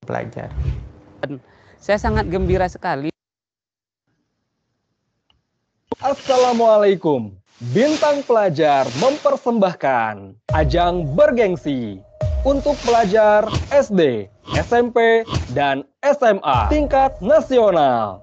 pelajar. Dan saya sangat gembira sekali. Assalamualaikum. Bintang Pelajar mempersembahkan ajang bergengsi untuk pelajar SD, SMP, dan SMA tingkat nasional.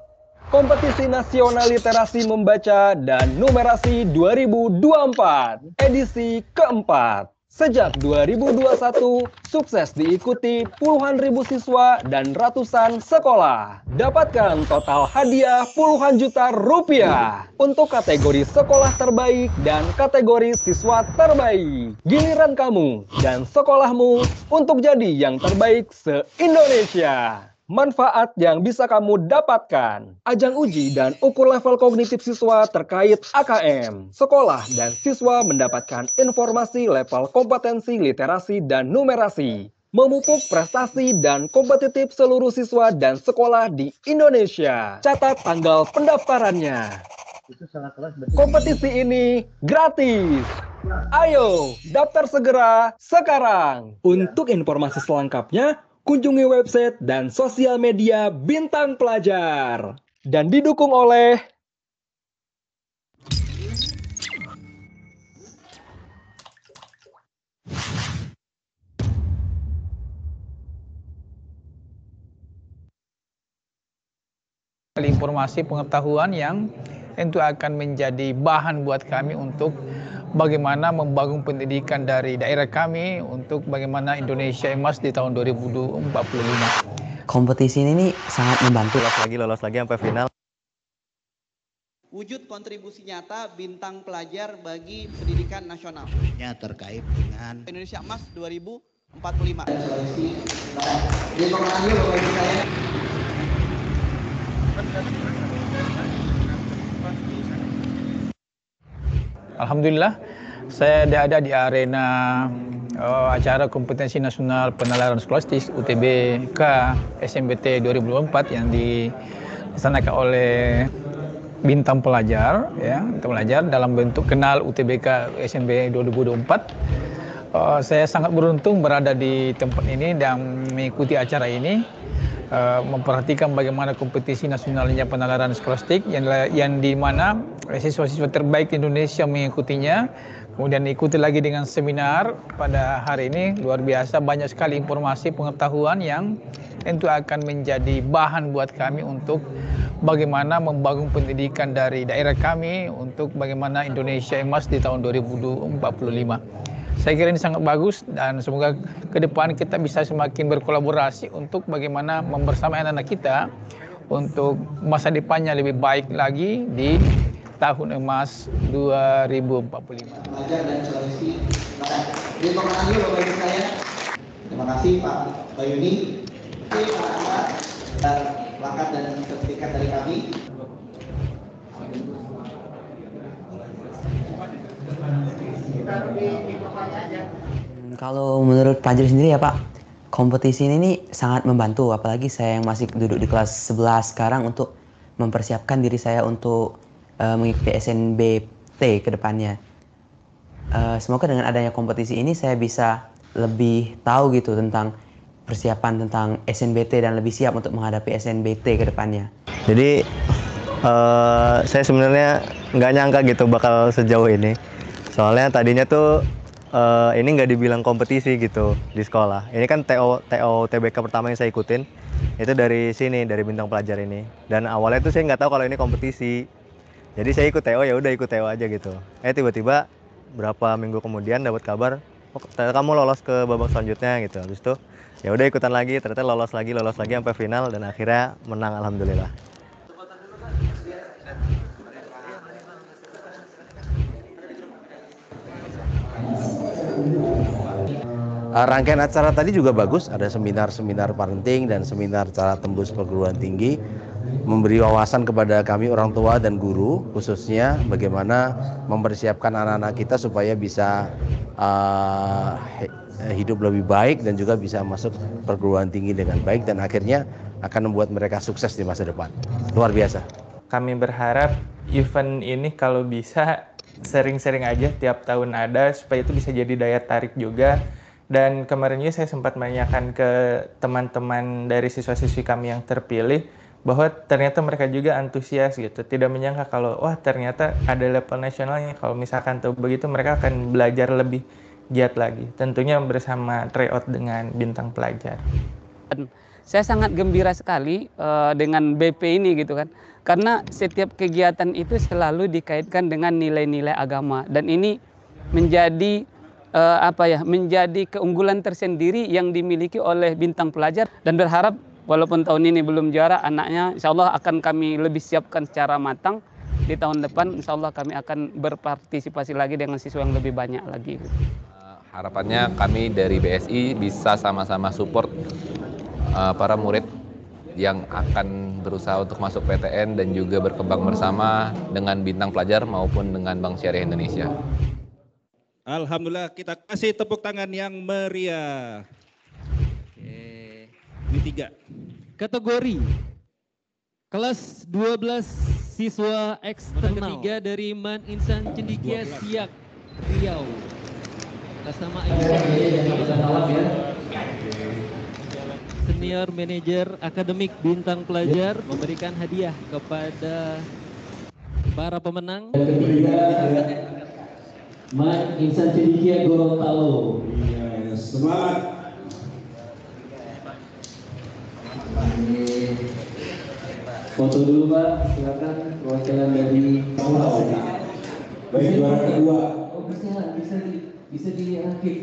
Kompetisi Nasional Literasi Membaca dan Numerasi 2024, edisi keempat. Sejak 2021, sukses diikuti puluhan ribu siswa dan ratusan sekolah. Dapatkan total hadiah puluhan juta rupiah untuk kategori sekolah terbaik dan kategori siswa terbaik. Giliran kamu dan sekolahmu untuk jadi yang terbaik se-Indonesia. Manfaat yang bisa kamu dapatkan. Ajang uji dan ukur level kognitif siswa terkait AKM. Sekolah dan siswa mendapatkan informasi level kompetensi literasi dan numerasi. Memupuk prestasi dan kompetitif seluruh siswa dan sekolah di Indonesia. Catat tanggal pendaftarannya. Kompetisi ini gratis. Ayo, daftar segera sekarang. Untuk informasi selengkapnya, kunjungi website dan sosial media Bintang Pelajar. Dan didukung oleh informasi pengetahuan yang tentu akan menjadi bahan buat kami untuk bagaimana membangun pendidikan dari daerah kami untuk bagaimana Indonesia emas di tahun 2045. Kompetisi ini sangat membantu. Lolos lagi sampai final. Wujud kontribusi nyata Bintang Pelajar bagi pendidikan nasional. Terkait dengan Indonesia Emas 2045. Alhamdulillah, saya ada di arena acara kompetensi nasional penalaran skolastik UTBK SMBT 2024 yang dilaksanakan oleh Bintang Pelajar, ya, Bintang Pelajar dalam bentuk kenal UTBK SMB 2024. Saya sangat beruntung berada di tempat ini dan mengikuti acara ini, memperhatikan bagaimana kompetisi nasionalnya penalaran skolastik yang di mana siswa-siswa terbaik Indonesia mengikutinya. Kemudian ikuti lagi dengan seminar pada hari ini. Luar biasa, banyak sekali informasi pengetahuan yang tentu akan menjadi bahan buat kami untuk bagaimana membangun pendidikan dari daerah kami untuk bagaimana Indonesia emas di tahun 2045. Saya kira ini sangat bagus dan semoga ke depan kita bisa semakin berkolaborasi untuk bagaimana membersamai anak-anak kita untuk masa depannya lebih baik lagi di tahun emas 2045. Terima kasih Pak Bayuni. Terima kasih Pak plakat dan sertifikat dari kami. Kalau menurut pelajar sendiri ya Pak, kompetisi ini sangat membantu, apalagi saya yang masih duduk di kelas 11 sekarang untuk mempersiapkan diri saya untuk mengikuti SNBT ke depannya. Semoga dengan adanya kompetisi ini saya bisa lebih tahu gitu tentang persiapan tentang SNBT dan lebih siap untuk menghadapi SNBT ke depannya. Jadi saya sebenarnya nggak nyangka gitu bakal sejauh ini. Soalnya tadinya tuh ini nggak dibilang kompetisi gitu di sekolah. Ini kan TO TBK pertama yang saya ikutin itu dari sini, dari Bintang Pelajar ini. Dan awalnya tuh saya nggak tahu kalau ini kompetisi. Jadi saya ikut TO, ya udah ikut TO aja gitu. Tiba-tiba berapa minggu kemudian dapat kabar, oh, ternyata kamu lolos ke babak selanjutnya gitu. Habis itu ya udah ikutan lagi, ternyata lolos lagi sampai final dan akhirnya menang, alhamdulillah. rangkaian acara tadi juga bagus, ada seminar-seminar parenting dan seminar cara tembus perguruan tinggi, memberi wawasan kepada kami orang tua dan guru, khususnya bagaimana mempersiapkan anak-anak kita supaya bisa hidup lebih baik dan juga bisa masuk perguruan tinggi dengan baik dan akhirnya akan membuat mereka sukses di masa depan. Luar biasa. Kami berharap event ini kalau bisa sering-sering aja tiap tahun ada, supaya itu bisa jadi daya tarik juga Dan kemarin juga saya sempat menanyakan ke teman-teman dari siswa-siswi kami yang terpilih bahwa ternyata mereka juga antusias gitu. Tidak menyangka kalau wah ternyata ada level nasionalnya. Kalau misalkan tahu begitu mereka akan belajar lebih giat lagi. Tentunya bersama tryout dengan bintang pelajar. Saya sangat gembira sekali dengan BP ini gitu kan. Karena setiap kegiatan itu selalu dikaitkan dengan nilai-nilai agama dan ini menjadi menjadi keunggulan tersendiri yang dimiliki oleh bintang pelajar dan berharap walaupun tahun ini belum juara anaknya insya Allah akan kami lebih siapkan secara matang di tahun depan insya Allah kami akan berpartisipasi lagi dengan siswa yang lebih banyak lagi. Harapannya kami dari BSI bisa sama-sama support para murid yang akan berusaha untuk masuk PTN dan juga berkembang bersama dengan bintang pelajar maupun dengan Bank Syariah Indonesia. Alhamdulillah, kita kasih tepuk tangan yang meriah. Ini 3. Kategori kelas 12 siswa eksternal. Ketiga dari Man Insan Cendikia Siak Riau. Atas nama Senior Manager Akademik Bintang Pelajar memberikan hadiah kepada para pemenang. Dan ketiga Man Insan Cendikia Gorontalo. Semangat. Foto dulu Pak, silakan perwakilan dari Pulau. Baik, juara kedua. Oh bisa dirakit.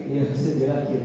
Iya bisa dirakit.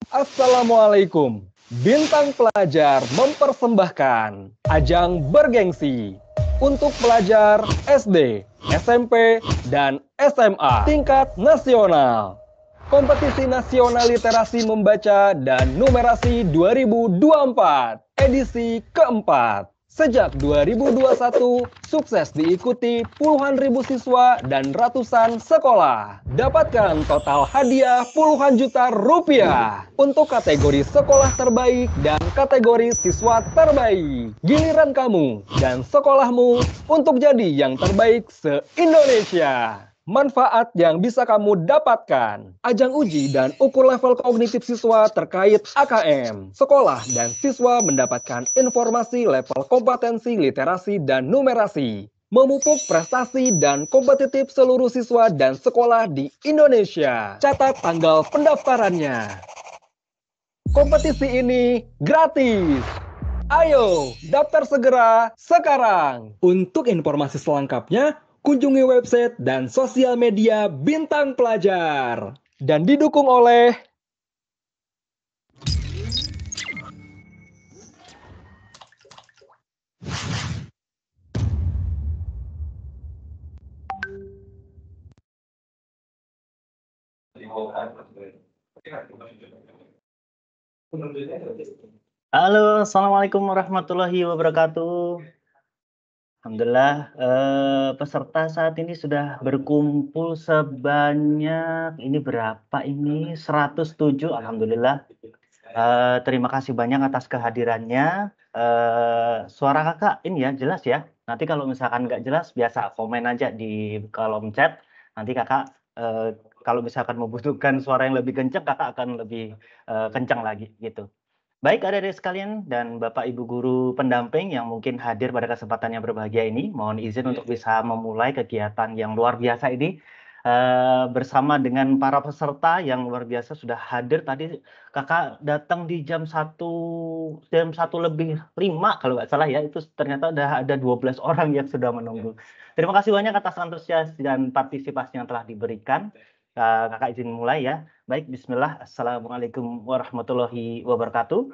Assalamualaikum. Bintang Pelajar mempersembahkan ajang bergengsi untuk pelajar SD, SMP, dan SMA tingkat nasional. Kompetisi Nasional Literasi Membaca dan Numerasi 2024, edisi keempat. Sejak 2021, sukses diikuti puluhan ribu siswa dan ratusan sekolah. Dapatkan total hadiah puluhan juta rupiah untuk kategori sekolah terbaik dan kategori siswa terbaik. Giliran kamu dan sekolahmu untuk jadi yang terbaik se-Indonesia. Manfaat yang bisa kamu dapatkan. Ajang uji dan ukur level kognitif siswa terkait AKM. Sekolah dan siswa mendapatkan informasi level kompetensi literasi dan numerasi. Memupuk prestasi dan kompetitif seluruh siswa dan sekolah di Indonesia. Catat tanggal pendaftarannya. Kompetisi ini gratis. Ayo, daftar segera sekarang. Untuk informasi selengkapnya, kunjungi website dan sosial media Bintang Pelajar. Dan didukung oleh Halo, Assalamualaikum warahmatullahi wabarakatuh. Alhamdulillah, peserta saat ini sudah berkumpul sebanyak, ini berapa ini? 107, Alhamdulillah. Terima kasih banyak atas kehadirannya. Suara kakak ini ya, jelas ya? Nanti kalau misalkan nggak jelas, biasa komen aja di kolom chat. Nanti kakak, kalau misalkan membutuhkan suara yang lebih kencang, kakak akan lebih kencang lagi gitu. Baik adik-adik sekalian dan Bapak Ibu Guru pendamping yang mungkin hadir pada kesempatan yang berbahagia ini, mohon izin untuk bisa memulai kegiatan yang luar biasa ini. bersama dengan para peserta yang luar biasa sudah hadir. Tadi kakak datang di jam 1 lebih 5 kalau nggak salah ya, itu ternyata ada 12 orang yang sudah menunggu. Terima kasih banyak atas antusias dan partisipasi yang telah diberikan. Kakak izin mulai ya. Baik, bismillah. Assalamualaikum warahmatullahi wabarakatuh.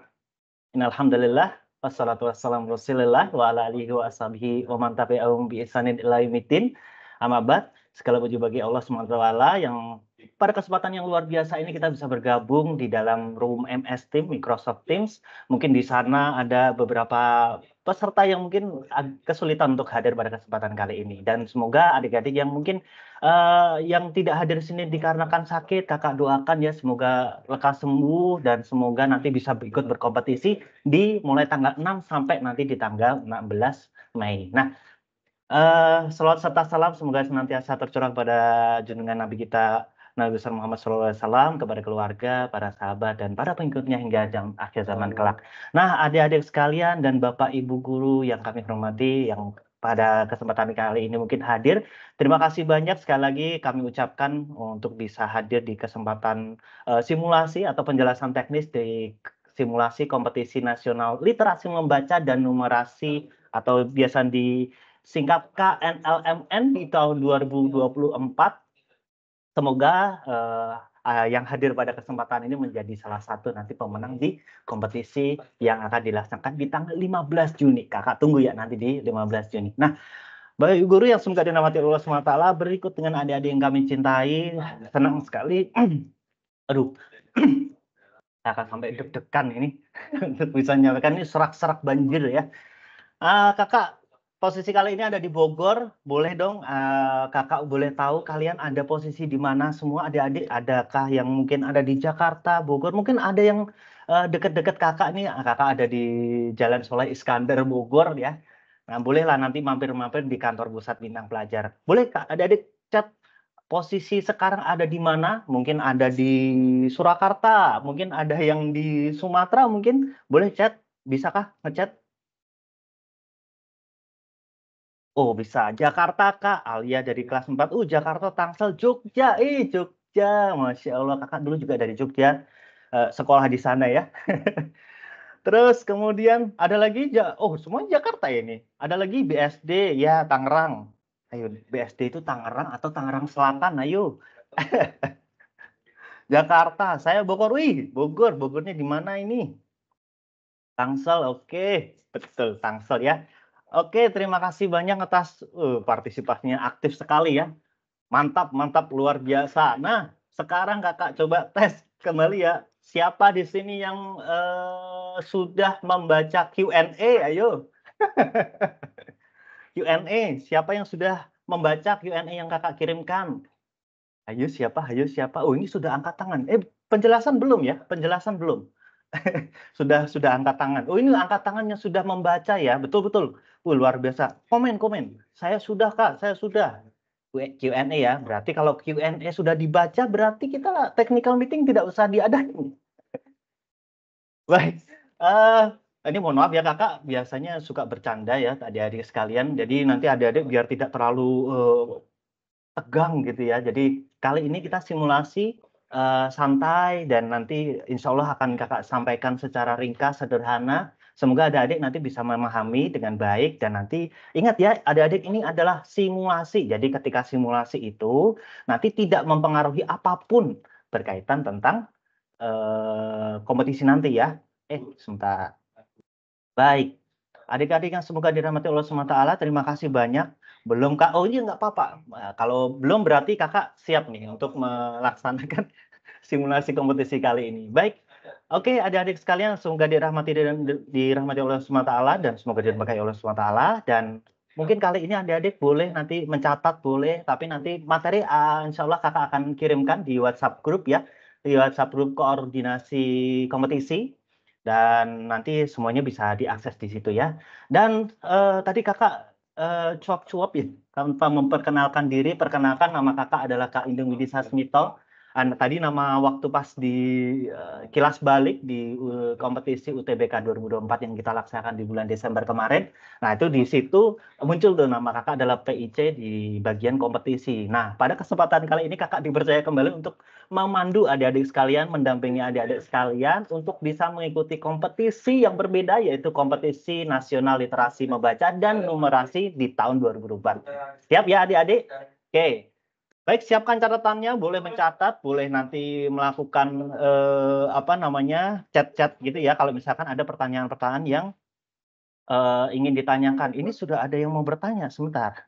Innalhamdulillah. Wassalatu wassalamu rasulillah wa ala alihi wa ashabihi wa man tabi'ahum bi ihsanin ila yaumiddin. Amma ba'd, segala puji bagi Allah SWT yang pada kesempatan yang luar biasa ini kita bisa bergabung di dalam room MS Team, Microsoft Teams. Mungkin di sana ada beberapa peserta yang mungkin kesulitan untuk hadir pada kesempatan kali ini. Dan semoga adik-adik yang mungkin yang tidak hadir di sini dikarenakan sakit, kakak doakan ya semoga lekas sembuh dan semoga nanti bisa ikut berkompetisi di mulai tanggal 6 sampai nanti di tanggal 16 Mei. Nah, selawat serta salam semoga senantiasa tercurah pada junjungan Nabi kita Nabi besar Muhammad SAW, kepada keluarga, para sahabat, dan para pengikutnya hingga akhir zaman kelak. Nah, adik-adik sekalian dan Bapak Ibu guru yang kami hormati, yang pada kesempatan kali ini mungkin hadir, terima kasih banyak sekali lagi kami ucapkan untuk bisa hadir di kesempatan simulasi atau penjelasan teknis di simulasi kompetisi nasional literasi membaca dan numerasi atau biasa disingkat KNLMN di tahun 2024. Semoga yang hadir pada kesempatan ini menjadi salah satu nanti pemenang di kompetisi yang akan dilaksanakan di tanggal 15 Juni. Kakak tunggu ya nanti di 15 Juni. Nah, Bapak Ibu guru yang semoga dirahmati Allah SWT, berikut dengan adik-adik yang kami cintai, senang sekali. Aduh, kakak sampai deg-degan ini untuk bisa menyampaikan ini serak-serak banjir ya. Kakak, posisi kali ini ada di Bogor, boleh dong kakak boleh tahu kalian ada posisi di mana semua adik-adik, adakah yang mungkin ada di Jakarta, Bogor, mungkin ada yang dekat-dekat kakak nih, kakak ada di Jalan Soleh Iskandar Bogor ya. Nah bolehlah nanti mampir-mampir di kantor pusat Bintang Pelajar. Boleh kak adik-adik chat posisi sekarang ada di mana, mungkin ada di Surakarta, mungkin ada yang di Sumatera, mungkin boleh chat, bisakah ngechat? Oh bisa, Jakarta Kak, Alia dari kelas 4, Jakarta, Tangsel, Jogja, Jogja, Masya Allah, kakak dulu juga dari Jogja, sekolah di sana ya. Terus kemudian ada lagi, semuanya Jakarta ini, ada lagi BSD, ya Tangerang, ayo BSD itu Tangerang atau Tangerang Selatan, ayo. Jakarta, saya Bogor, Bogor, Bogornya di mana ini? Tangsel, oke, betul, Tangsel ya. Oke, terima kasih banyak atas partisipasinya aktif sekali ya. Mantap, mantap, luar biasa. Nah, sekarang kakak coba tes kembali ya. Siapa di sini yang sudah membaca Q&A? Ayo. Q&A, siapa yang sudah membaca Q&A yang kakak kirimkan? Ayo siapa? Ayo siapa? Oh, ini sudah angkat tangan. Penjelasan belum ya? Penjelasan belum. sudah angkat tangan. Oh, ini angkat tangannya sudah membaca ya. Betul-betul. Luar biasa. Komen. Saya sudah, Kak. Saya sudah. Q&A ya. Berarti kalau Q&A sudah dibaca, berarti kita technical meeting tidak usah diadain. Baik. Ini mohon maaf ya, Kakak. Biasanya suka bercanda ya, adik-adik sekalian. Jadi nanti adik-adik biar tidak terlalu tegang gitu ya. Jadi kali ini kita simulasi santai dan nanti insya Allah akan kakak sampaikan secara ringkas, sederhana. Semoga adik-adik nanti bisa memahami dengan baik dan nanti ingat ya adik-adik ini adalah simulasi. Jadi ketika simulasi itu nanti tidak mempengaruhi apapun berkaitan tentang kompetisi nanti ya. Sebentar. Baik. Adik-adik yang semoga dirahmati Allah SWT, terima kasih banyak. Belum Kak, oh ini nggak apa-apa. Kalau belum berarti kakak siap nih untuk melaksanakan simulasi kompetisi kali ini. Baik, oke adik-adik sekalian, semoga dirahmati Allah SWT dan semoga diberkahi Allah SWT. Dan mungkin kali ini adik-adik boleh nanti mencatat, boleh. Tapi nanti materi insya Allah kakak akan kirimkan di WhatsApp grup ya. Di WhatsApp grup koordinasi kompetisi. Dan nanti semuanya bisa diakses di situ ya. Dan tadi kakak cuap-cuap ya, tanpa memperkenalkan diri, perkenalkan nama kakak adalah Kak Indung Widi Sasmito. Tadi nama waktu pas di kilas balik di kompetisi UTBK 2024 yang kita laksanakan di bulan Desember kemarin. Nah, itu di situ muncul tuh nama kakak adalah PIC di bagian kompetisi. Nah, pada kesempatan kali ini kakak dipercaya kembali untuk memandu adik-adik sekalian, mendampingi adik-adik sekalian untuk bisa mengikuti kompetisi yang berbeda, yaitu kompetisi nasional literasi membaca dan numerasi di tahun 2024. Siap ya adik-adik? Oke. Baik, siapkan catatannya, boleh mencatat, boleh nanti melakukan chat-chat gitu ya. Kalau misalkan ada pertanyaan-pertanyaan yang ingin ditanyakan. Ini sudah ada yang mau bertanya, sebentar.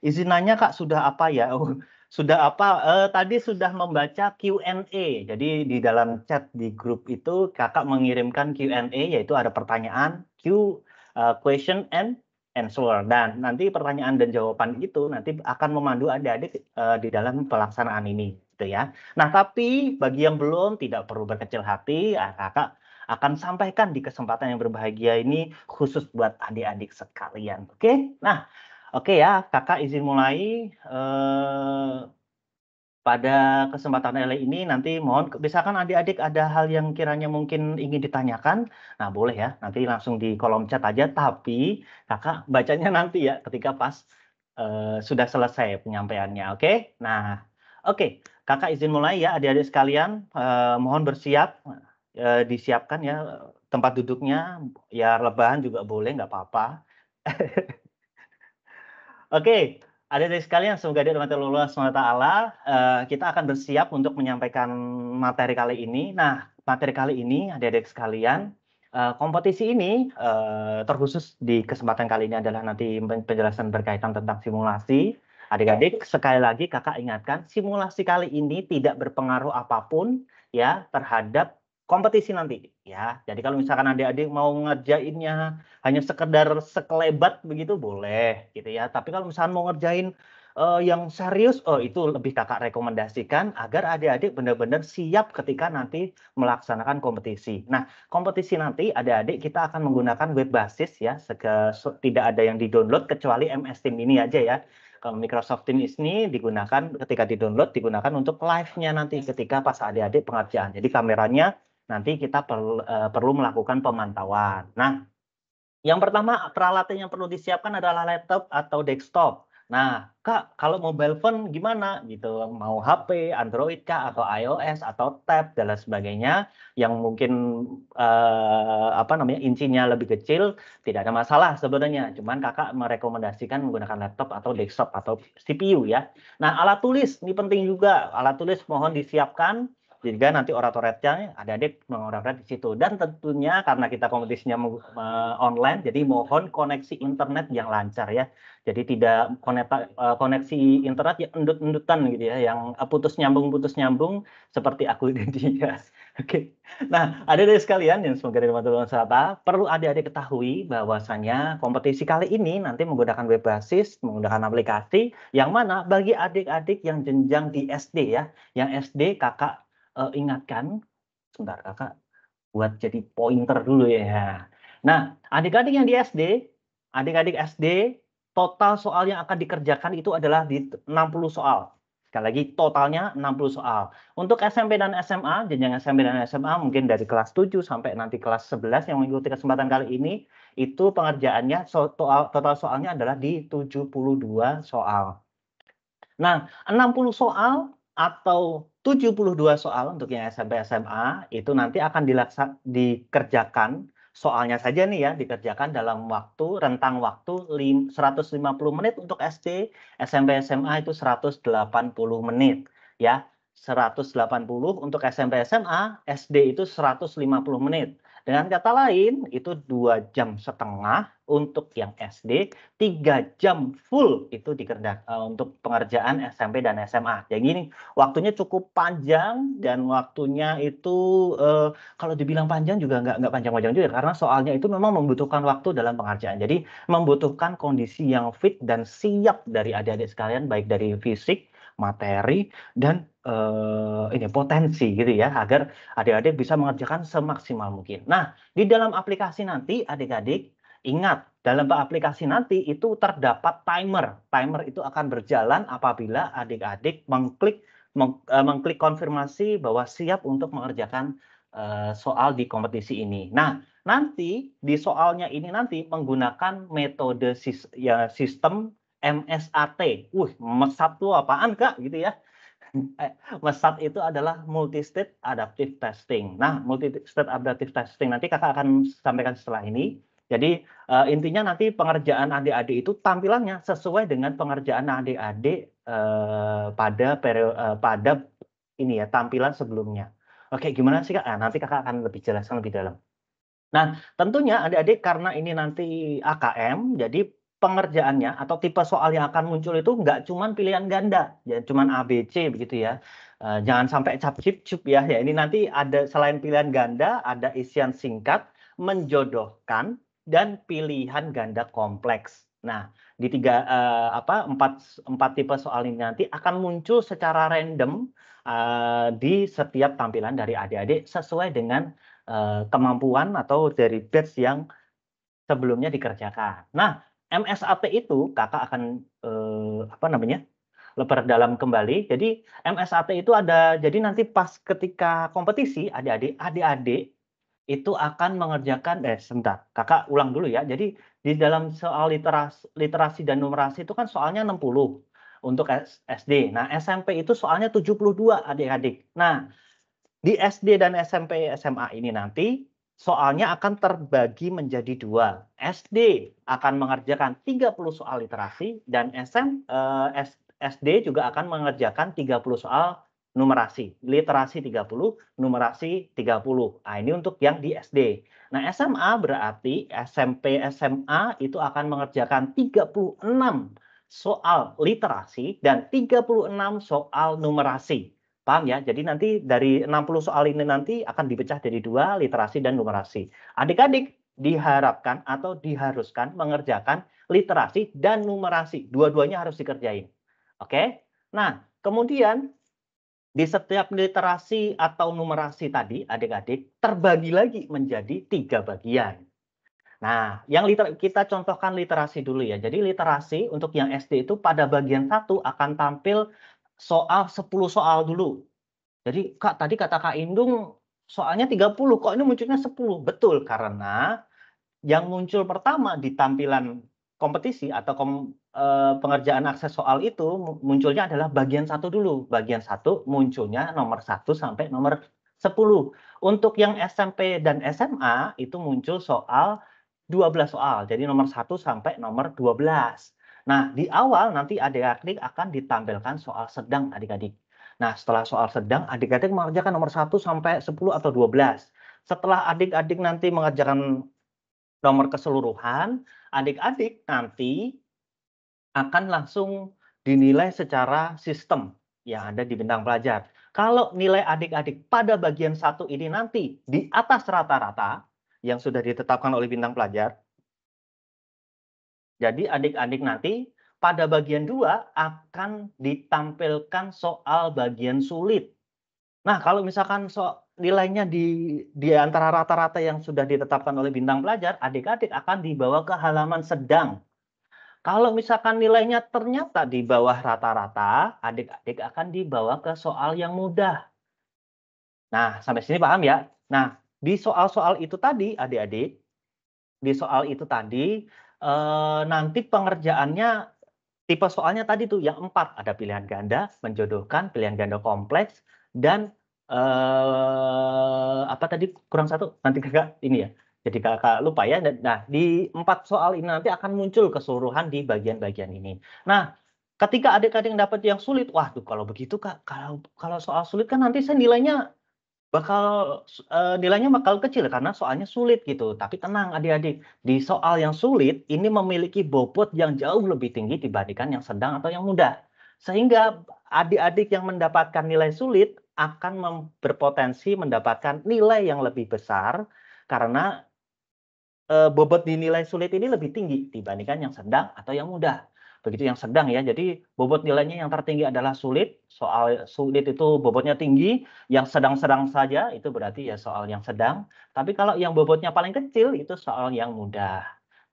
Izin nanya Kak, sudah apa ya? Oh, sudah apa? Tadi sudah membaca Q&A. Jadi di dalam chat di grup itu kakak mengirimkan Q&A, yaitu ada pertanyaan, question and answer. Dan nanti pertanyaan dan jawaban itu nanti akan memandu adik-adik di dalam pelaksanaan ini, gitu ya. Nah, tapi bagi yang belum tidak perlu berkecil hati, kakak akan sampaikan di kesempatan yang berbahagia ini khusus buat adik-adik sekalian. Oke? Nah, oke ya, kakak izin mulai. Pada kesempatan ini nanti mohon, misalkan adik-adik ada hal yang kiranya mungkin ingin ditanyakan, nah boleh ya, nanti langsung di kolom chat aja, tapi kakak bacanya nanti ya, ketika pas sudah selesai penyampaiannya, oke? Nah, oke, kakak izin mulai ya, adik-adik sekalian, mohon bersiap, disiapkan ya tempat duduknya, ya rebahan juga boleh, nggak apa-apa. Oke, adik-adik sekalian, semoga dirahmati Allah SWT, kita akan bersiap untuk menyampaikan materi kali ini. Nah, materi kali ini, adik-adik sekalian, kompetisi ini terkhusus di kesempatan kali ini adalah nanti penjelasan berkaitan tentang simulasi. Adik-adik, sekali lagi kakak ingatkan, simulasi kali ini tidak berpengaruh apapun ya terhadap kompetisi nanti ya. Jadi kalau misalkan adik-adik mau ngerjainnya hanya sekedar sekelebat begitu boleh gitu ya. Tapi kalau misalkan mau ngerjain yang serius, itu lebih kakak rekomendasikan agar adik-adik benar-benar siap ketika nanti melaksanakan kompetisi. Nah, kompetisi nanti adik-adik kita akan menggunakan web basis ya, tidak ada yang di-download kecuali MS Teams ini aja ya. Kalau Microsoft Teams ini digunakan ketika di-download digunakan untuk live-nya nanti ketika pas adik-adik pengerjaan. Jadi kameranya nanti kita perlu melakukan pemantauan. Nah, yang pertama peralatan yang perlu disiapkan adalah laptop atau desktop. Nah, Kak, kalau mobile phone gimana gitu? Mau HP, Android kah, atau iOS, atau tab dan lain sebagainya yang mungkin insinya lebih kecil, tidak ada masalah sebenarnya. Cuman kakak merekomendasikan menggunakan laptop atau desktop atau CPU ya. Nah, alat tulis ini penting juga. Alat tulis mohon disiapkan. Jika nanti oratoretnya adik-adik mengorat di situ, dan tentunya karena kita kompetisinya online, jadi mohon koneksi internet yang lancar ya. Jadi tidak koneksi internet yang endut-endutan gitu ya, yang putus nyambung seperti aku dan dia. Oke. Nah, adik-adik sekalian yang semoga dirahmati Allah SWT, perlu adik-adik ketahui bahwasanya kompetisi kali ini nanti menggunakan web basis, menggunakan aplikasi yang mana bagi adik-adik yang jenjang di SD ya, yang SD kakak ingatkan, sebentar kakak buat jadi pointer dulu ya. Nah, adik-adik yang di SD, adik-adik SD, total soal yang akan dikerjakan itu adalah di 60 soal. Sekali lagi, totalnya 60 soal. Untuk SMP dan SMA, jenjang SMP dan SMA mungkin dari kelas 7 sampai nanti kelas 11 yang mengikuti kesempatan kali ini, itu pengerjaannya total soalnya adalah di 72 soal. Nah, 60 soal atau 72 soal untuk yang SMP SMA itu nanti akan dikerjakan soalnya saja nih ya, dikerjakan dalam rentang waktu 150 menit untuk SD, SMP SMA itu 180 menit ya. 180 untuk SMP SMA, SD itu 150 menit. Dengan kata lain, itu 2,5 jam untuk yang SD, 3 jam full itu untuk pengerjaan SMP dan SMA. Jadi gini, waktunya cukup panjang dan waktunya itu kalau dibilang panjang juga nggak panjang-panjang juga karena soalnya itu memang membutuhkan waktu dalam pengerjaan. Jadi membutuhkan kondisi yang fit dan siap dari adik-adik sekalian baik dari fisik, materi dan potensi gitu ya, agar adik-adik bisa mengerjakan semaksimal mungkin. Nah, di dalam aplikasi nanti adik-adik ingat, dalam aplikasi nanti itu terdapat timer. Timer itu akan berjalan apabila adik-adik mengklik mengklik konfirmasi bahwa siap untuk mengerjakan soal di kompetisi ini. Nah, nanti di soalnya ini nanti menggunakan metode sistem MSAT. MESAT itu apaan, Kak? Gitu ya. MESAT itu adalah multi-state adaptive testing. Nah, multi-state adaptive testing nanti kakak akan sampaikan setelah ini. Jadi intinya nanti pengerjaan adik-adik itu tampilannya sesuai dengan pengerjaan adik-adik pada ini ya tampilan sebelumnya. Oke, gimana sih Kak? Nah, nanti kakak akan lebih jelaskan lebih dalam. Nah, tentunya adik-adik karena ini nanti AKM, jadi pengerjaannya atau tipe soal yang akan muncul itu nggak cuma pilihan ganda, ya cuma A, B, C begitu ya. Jangan sampai cap-cip-cup ya. Ya, ini nanti ada selain pilihan ganda, ada isian singkat, menjodohkan, dan pilihan ganda kompleks. Nah, di empat tipe soal ini nanti akan muncul secara random di setiap tampilan dari adik-adik sesuai dengan kemampuan atau dari batch yang sebelumnya dikerjakan. Nah, MSAT itu kakak akan perdalam kembali. Jadi MSAT itu ada, jadi nanti pas ketika kompetisi adik-adik itu akan mengerjakan, sebentar, kakak ulang dulu ya. Jadi di dalam soal literasi dan numerasi itu kan soalnya 60 untuk SD. Nah, SMP itu soalnya 72 adik-adik. Nah, di SD dan SMP SMA ini nanti soalnya akan terbagi menjadi dua. SD akan mengerjakan 30 soal literasi dan SD juga akan mengerjakan 30 soal numerasi. Literasi 30, numerasi 30. Nah, ini untuk yang di SD. Nah, SMA berarti SMP SMA itu akan mengerjakan 36 soal literasi dan 36 soal numerasi. Paham ya? Jadi nanti dari 60 soal ini nanti akan dipecah jadi dua, literasi dan numerasi. Adik-adik diharapkan atau diharuskan mengerjakan literasi dan numerasi. Dua-duanya harus dikerjain. Oke? Nah, kemudian di setiap literasi atau numerasi tadi, adik-adik terbagi lagi menjadi 3 bagian. Nah, yang kita contohkan literasi dulu ya. Jadi literasi untuk yang SD itu pada bagian 1 akan tampil soal 10 soal dulu. Jadi Kak, tadi kata Kak Indung soalnya 30, kok ini munculnya 10? Betul, karena yang muncul pertama di tampilan kompetisi atau pengerjaan akses soal itu munculnya adalah bagian 1 dulu. Bagian 1 munculnya nomor 1 sampai nomor 10. Untuk yang SMP dan SMA itu muncul soal 12 soal. Jadi nomor 1 sampai nomor 12. Nah, di awal nanti adik-adik akan ditampilkan soal sedang adik-adik. Nah, setelah soal sedang, adik-adik mengerjakan nomor 1 sampai 10 atau 12. Setelah adik-adik nanti mengerjakan nomor keseluruhan, adik-adik nanti akan langsung dinilai secara sistem yang ada di bintang pelajar. Kalau nilai adik-adik pada bagian 1 ini nanti di atas rata-rata yang sudah ditetapkan oleh bintang pelajar, jadi adik-adik nanti pada bagian 2 akan ditampilkan soal bagian sulit. Nah, kalau misalkan nilainya di antara rata-rata yang sudah ditetapkan oleh bintang pelajar, adik-adik akan dibawa ke halaman sedang. Kalau misalkan nilainya ternyata di bawah rata-rata, adik-adik akan dibawa ke soal yang mudah. Nah, sampai sini paham ya? Nah, di soal-soal itu tadi, adik-adik, di soal itu tadi, nanti pengerjaannya tipe soalnya tadi tuh yang 4, ada pilihan ganda, menjodohkan, pilihan ganda kompleks, dan apa tadi kurang 1? Nanti kakak ini ya, jadi kakak lupa ya. Nah, di 4 soal ini nanti akan muncul keseluruhan di bagian-bagian ini. Nah, ketika adik-adik dapat yang sulit, wah tuh kalau begitu Kak, kalau soal sulit kan nanti saya nilainya bakal kecil karena soalnya sulit gitu. Tapi tenang adik-adik, di soal yang sulit ini memiliki bobot yang jauh lebih tinggi dibandingkan yang sedang atau yang mudah. Sehingga adik-adik yang mendapatkan nilai sulit akan berpotensi mendapatkan nilai yang lebih besar karena bobot di nilai sulit ini lebih tinggi dibandingkan yang sedang atau yang mudah. Begitu yang sedang ya, jadi bobot nilainya yang tertinggi adalah sulit. Soal sulit itu bobotnya tinggi, yang sedang-sedang saja itu berarti ya soal yang sedang. Tapi kalau yang bobotnya paling kecil itu soal yang mudah.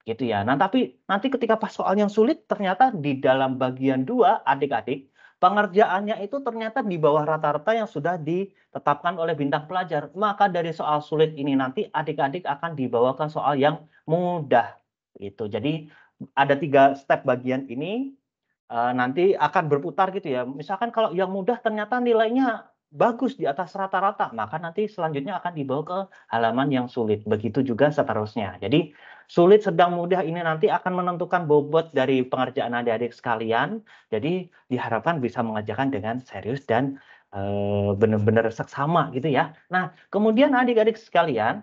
Gitu ya. Nah, tapi nanti ketika pas soal yang sulit ternyata di dalam bagian 2 adik-adik pengerjaannya itu ternyata di bawah rata-rata yang sudah ditetapkan oleh bintang pelajar. Maka dari soal sulit ini nanti adik-adik akan dibawa ke soal yang mudah. Gitu. Jadi ada 3 step bagian ini nanti akan berputar gitu ya. Misalkan kalau yang mudah ternyata nilainya bagus di atas rata-rata, maka nanti selanjutnya akan dibawa ke halaman yang sulit. Begitu juga seterusnya. Jadi sulit, sedang, mudah ini nanti akan menentukan bobot dari pengerjaan adik-adik sekalian. Jadi diharapkan bisa mengerjakan dengan serius dan benar-benar seksama gitu ya. Nah, kemudian adik-adik sekalian,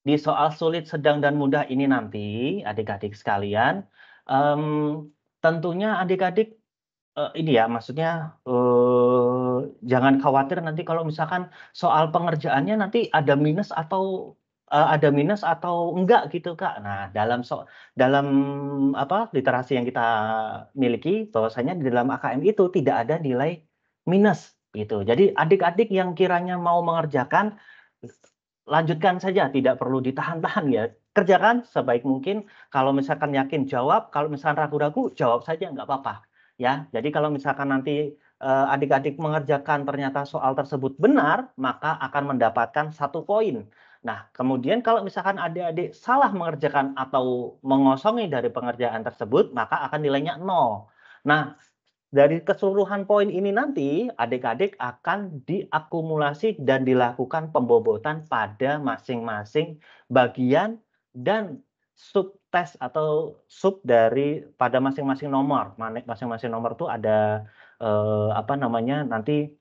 di soal sulit, sedang, dan mudah ini nanti adik-adik sekalian, tentunya adik-adik ini ya, maksudnya jangan khawatir nanti kalau misalkan soal pengerjaannya nanti ada minus atau enggak gitu, Kak. Nah, dalam literasi yang kita miliki bahwasanya di dalam AKM itu tidak ada nilai minus gitu. Jadi adik-adik yang kiranya mau mengerjakan, lanjutkan saja, tidak perlu ditahan-tahan ya. Kerjakan sebaik mungkin. Kalau misalkan yakin, jawab. Kalau misalkan ragu-ragu, jawab saja, nggak apa-apa. Ya, jadi kalau misalkan nanti adik-adik mengerjakan ternyata soal tersebut benar, maka akan mendapatkan 1 poin. Nah, kemudian kalau misalkan adik-adik salah mengerjakan atau mengosongi dari pengerjaan tersebut, maka akan nilainya 0. Nah, dari keseluruhan poin ini nanti adik-adik akan diakumulasi dan dilakukan pembobotan pada masing-masing bagian dan subtes atau sub dari pada masing-masing nomor. Masing-masing nomor itu ada nanti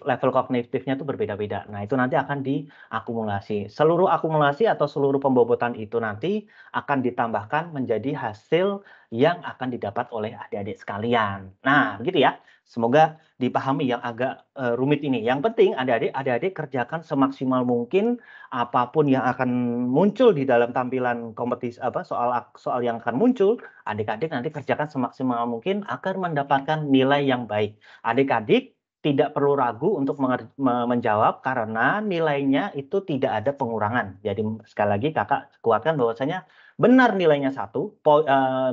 level kognitifnya itu berbeda-beda. Nah, itu nanti akan diakumulasi. Seluruh akumulasi atau seluruh pembobotan itu nanti akan ditambahkan menjadi hasil yang akan didapat oleh adik-adik sekalian. Nah, begitu ya. Semoga dipahami yang agak rumit ini. Yang penting adik-adik kerjakan semaksimal mungkin apapun yang akan muncul di dalam tampilan kompetisi soal yang akan muncul, adik-adik nanti kerjakan semaksimal mungkin agar mendapatkan nilai yang baik. Adik-adik tidak perlu ragu untuk menjawab karena nilainya itu tidak ada pengurangan. Jadi sekali lagi kakak kuatkan bahwasanya benar nilainya 1,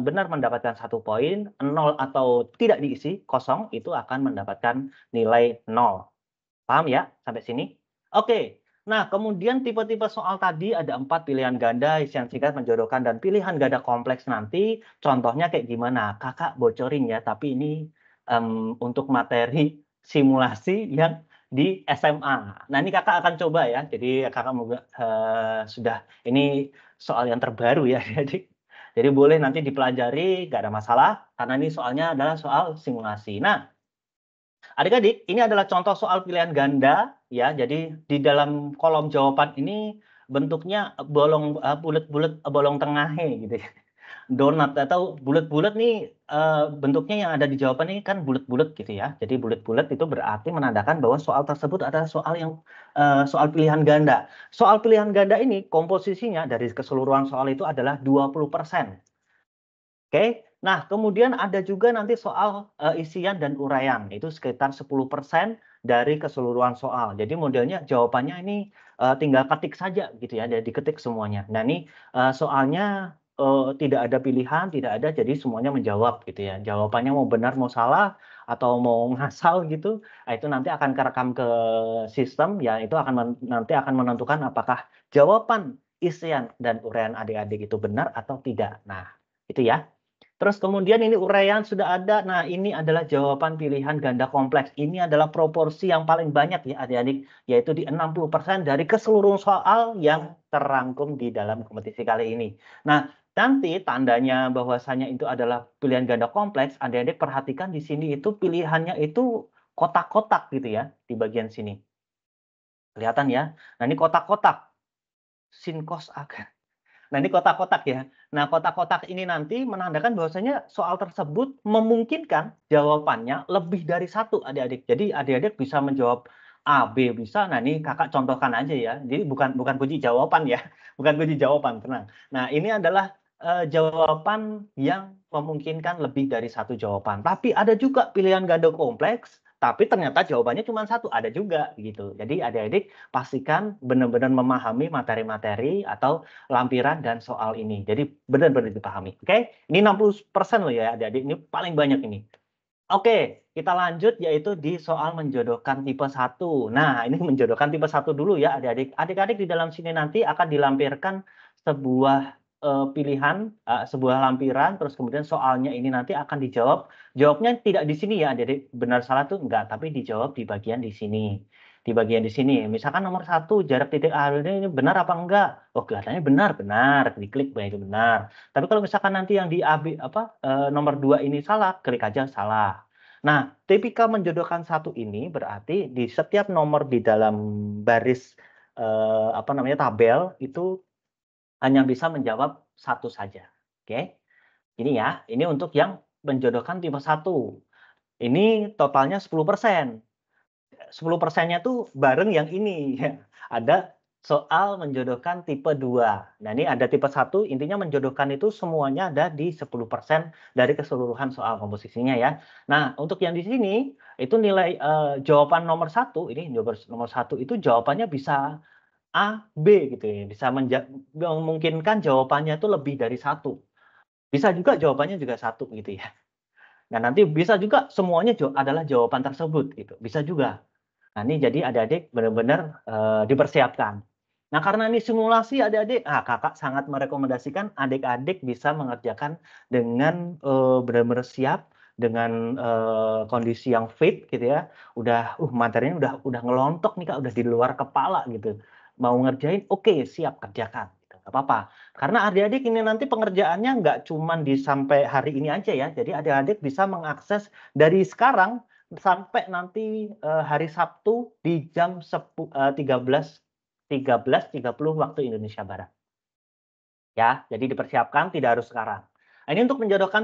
benar mendapatkan 1 poin, 0 atau tidak diisi, kosong, itu akan mendapatkan nilai 0. Paham ya sampai sini? Oke. Nah, kemudian tipe-tipe soal tadi ada 4 pilihan ganda, isian singkat, menjodohkan, dan pilihan ganda kompleks nanti. Contohnya kayak gimana? Kakak bocorin ya, tapi ini untuk materi simulasi yang di SMA. Nah, ini kakak akan coba ya. Jadi kakak sudah, ini soal yang terbaru ya. Jadi boleh nanti dipelajari, nggak ada masalah. Karena ini soalnya adalah soal simulasi. Nah, adik-adik, ini adalah contoh soal pilihan ganda ya. Jadi di dalam kolom jawaban ini bentuknya bulat-bulat bolong tengahnya gitu ya. Donat atau bulat-bulat nih bentuknya yang ada di jawaban ini kan bulat-bulat gitu ya. Jadi bulat-bulat itu berarti menandakan bahwa soal tersebut adalah soal pilihan ganda. Soal pilihan ganda ini komposisinya dari keseluruhan soal itu adalah 20%. Oke. Nah, kemudian ada juga nanti soal isian dan uraian, itu sekitar 10% dari keseluruhan soal. Jadi modelnya jawabannya ini tinggal ketik saja gitu ya, jadi diketik semuanya. Nah, ini soalnya tidak ada pilihan, tidak ada, jadi semuanya menjawab gitu ya. Jawabannya mau benar, mau salah, atau mau ngasal gitu, itu nanti akan kerekam ke sistem, ya itu nanti akan menentukan apakah jawaban isian dan uraian adik-adik itu benar atau tidak. Nah, itu ya. Terus kemudian ini uraian sudah ada. Nah, ini adalah jawaban pilihan ganda kompleks. Ini adalah proporsi yang paling banyak ya adik-adik, yaitu di 60% dari keseluruhan soal yang terangkum di dalam kompetisi kali ini. Nah, nanti tandanya bahwasanya itu adalah pilihan ganda kompleks, adik-adik perhatikan di sini itu pilihannya itu kotak-kotak gitu ya, di bagian sini. Kelihatan ya? Nah, ini kotak-kotak. Sin, cos, agar. Nah, ini kotak-kotak ya. Nah, kotak-kotak ini nanti menandakan bahwasanya soal tersebut memungkinkan jawabannya lebih dari 1 adik-adik. Jadi adik-adik bisa menjawab A, B bisa. Nah, ini kakak contohkan aja ya. Jadi bukan kunci jawaban ya. Bukan kunci jawaban, tenang. Nah, ini adalah jawaban yang memungkinkan lebih dari 1 jawaban. Tapi ada juga pilihan ganda kompleks, tapi ternyata jawabannya cuma 1, ada juga gitu. Jadi adik-adik pastikan benar-benar memahami materi-materi atau lampiran dan soal ini. Jadi benar-benar dipahami. Oke? Ini 60% loh ya adik-adik, ini paling banyak ini. Oke, kita lanjut yaitu di soal menjodohkan tipe 1. Nah, ini menjodohkan tipe 1 dulu ya adik-adik. Adik-adik di dalam sini nanti akan dilampirkan sebuah pilihan, sebuah lampiran, terus kemudian soalnya ini nanti akan dijawab. Jawabnya tidak di sini ya adik-adik, benar salah tuh enggak, tapi dijawab di bagian di sini. Di bagian di sini. Misalkan nomor 1, jarak titik A ini benar apa enggak? Oh, kelihatannya benar, benar. Diklik itu benar. Tapi kalau misalkan nanti yang di nomor 2 ini salah, klik aja salah. Nah, tipikal menjodohkan 1 ini berarti di setiap nomor di dalam baris tabel itu hanya bisa menjawab 1 saja. Oke. Ini ya, ini untuk yang menjodohkan tipe 1. Ini totalnya 10%. 10%-nya tuh bareng yang ini ya. Ada soal menjodohkan tipe 2. Nah, ini ada tipe 1 intinya menjodohkan itu semuanya ada di 10% dari keseluruhan soal komposisinya ya. Nah, untuk yang di sini itu nilai jawaban nomor 1 ini nomor 1 itu jawabannya bisa A, B gitu ya. Bisa memungkinkan jawabannya itu lebih dari 1. Bisa juga jawabannya juga 1 gitu ya. Nah, nanti bisa juga semuanya adalah jawaban tersebut gitu. Bisa juga. Nah, ini jadi adik-adik benar-benar dipersiapkan. Nah, karena ini simulasi adik-adik, kakak sangat merekomendasikan adik-adik bisa mengerjakan dengan benar-benar siap, dengan kondisi yang fit gitu ya. Udah materinya udah ngelontok nih Kak, udah di luar kepala gitu. Mau ngerjain, oke, siap kerjakan gitu. Nggak apa-apa. Karena adik-adik ini nanti pengerjaannya nggak cuman di sampai hari ini aja ya. Jadi adik-adik bisa mengakses dari sekarang sampai nanti hari Sabtu di jam 13.30 waktu Indonesia Barat. Ya, jadi dipersiapkan tidak harus sekarang. Nah, ini untuk menjodohkan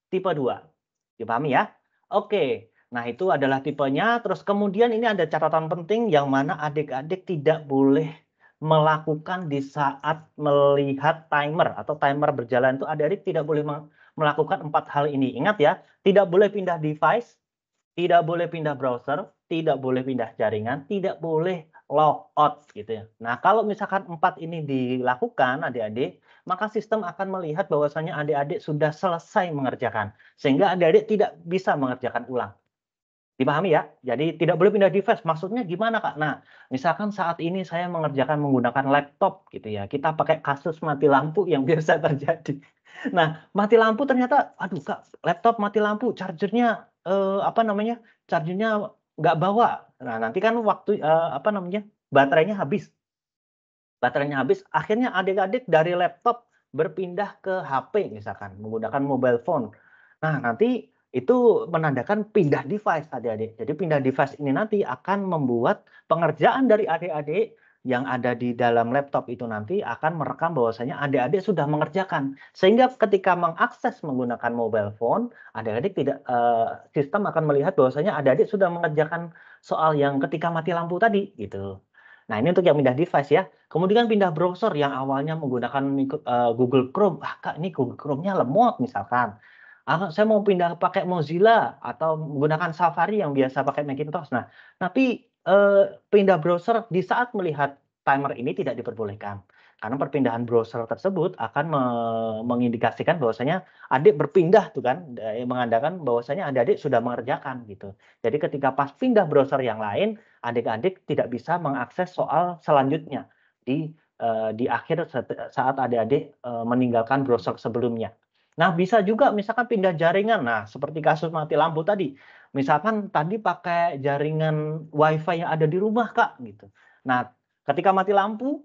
tipe 2. Dipahami ya? Oke. Nah, itu adalah tipenya. Terus kemudian ini ada catatan penting yang mana adik-adik tidak boleh melakukan di saat melihat timer atau timer berjalan itu adik-adik tidak boleh melakukan 4 hal ini. Ingat ya, tidak boleh pindah device, tidak boleh pindah browser, tidak boleh pindah jaringan, tidak boleh logout gitu ya. Nah, kalau misalkan 4 ini dilakukan adik-adik, maka sistem akan melihat bahwasanya adik-adik sudah selesai mengerjakan. Sehingga adik-adik tidak bisa mengerjakan ulang. Dipahami ya? Jadi tidak boleh pindah device. Maksudnya gimana Kak? Nah, misalkan saat ini saya mengerjakan menggunakan laptop gitu ya. Kita pakai kasus mati lampu yang biasa terjadi. Nah, mati lampu ternyata, aduh Kak, laptop mati lampu, chargernya chargernya nggak bawa. Nah, nanti kan waktu baterainya habis. Baterainya habis, akhirnya adik-adik dari laptop berpindah ke HP misalkan, menggunakan mobile phone. Nah, nanti itu menandakan pindah device adik-adik. Jadi pindah device ini nanti akan membuat pengerjaan dari adik-adik yang ada di dalam laptop itu nanti akan merekam bahwasanya adik-adik sudah mengerjakan. Sehingga ketika mengakses menggunakan mobile phone, adik-adik sistem akan melihat bahwasanya adik-adik sudah mengerjakan soal yang ketika mati lampu tadi gitu. Nah, ini untuk yang pindah device ya. Kemudian pindah browser yang awalnya menggunakan Google Chrome. Kak, ini Google Chrome-nya lemot misalkan. Saya mau pindah pakai Mozilla atau menggunakan Safari yang biasa pakai Macintosh. Nah, tapi pindah browser di saat melihat timer ini tidak diperbolehkan. Karena perpindahan browser tersebut akan mengindikasikan bahwasanya adik berpindah tuh kan, mengandalkan bahwasanya adik sudah mengerjakan gitu. Jadi ketika pas pindah browser yang lain, adik-adik tidak bisa mengakses soal selanjutnya di akhir saat adik-adik meninggalkan browser sebelumnya. Nah, bisa juga misalkan pindah jaringan. Nah, seperti kasus mati lampu tadi. Misalkan tadi pakai jaringan WiFi yang ada di rumah, Kak, gitu. Nah, ketika mati lampu,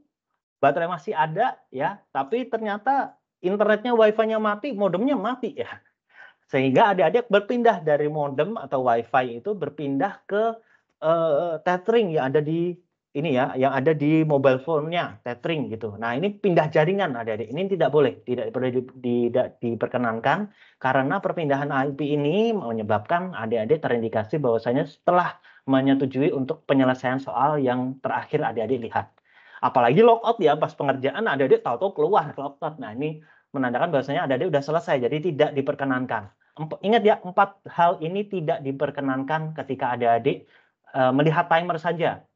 baterai masih ada ya, tapi ternyata internetnya WiFi-nya mati, modemnya mati ya. Sehingga adik-adik berpindah dari modem atau WiFi itu berpindah ke tethering yang ada di ini ya, yang ada di mobile phone-nya, tethering gitu. Nah, ini pindah jaringan adik-adik. Ini tidak boleh, tidak diperkenankan karena perpindahan IP ini menyebabkan adik-adik terindikasi bahwasanya setelah menyetujui untuk penyelesaian soal yang terakhir adik-adik lihat. Apalagi logout ya, pas pengerjaan adik-adik tahu-tahu keluar logout. Nah, ini menandakan bahwasanya adik-adik sudah selesai, jadi tidak diperkenankan. Ingat ya, 4 hal ini tidak diperkenankan ketika adik-adik melihat timer saja.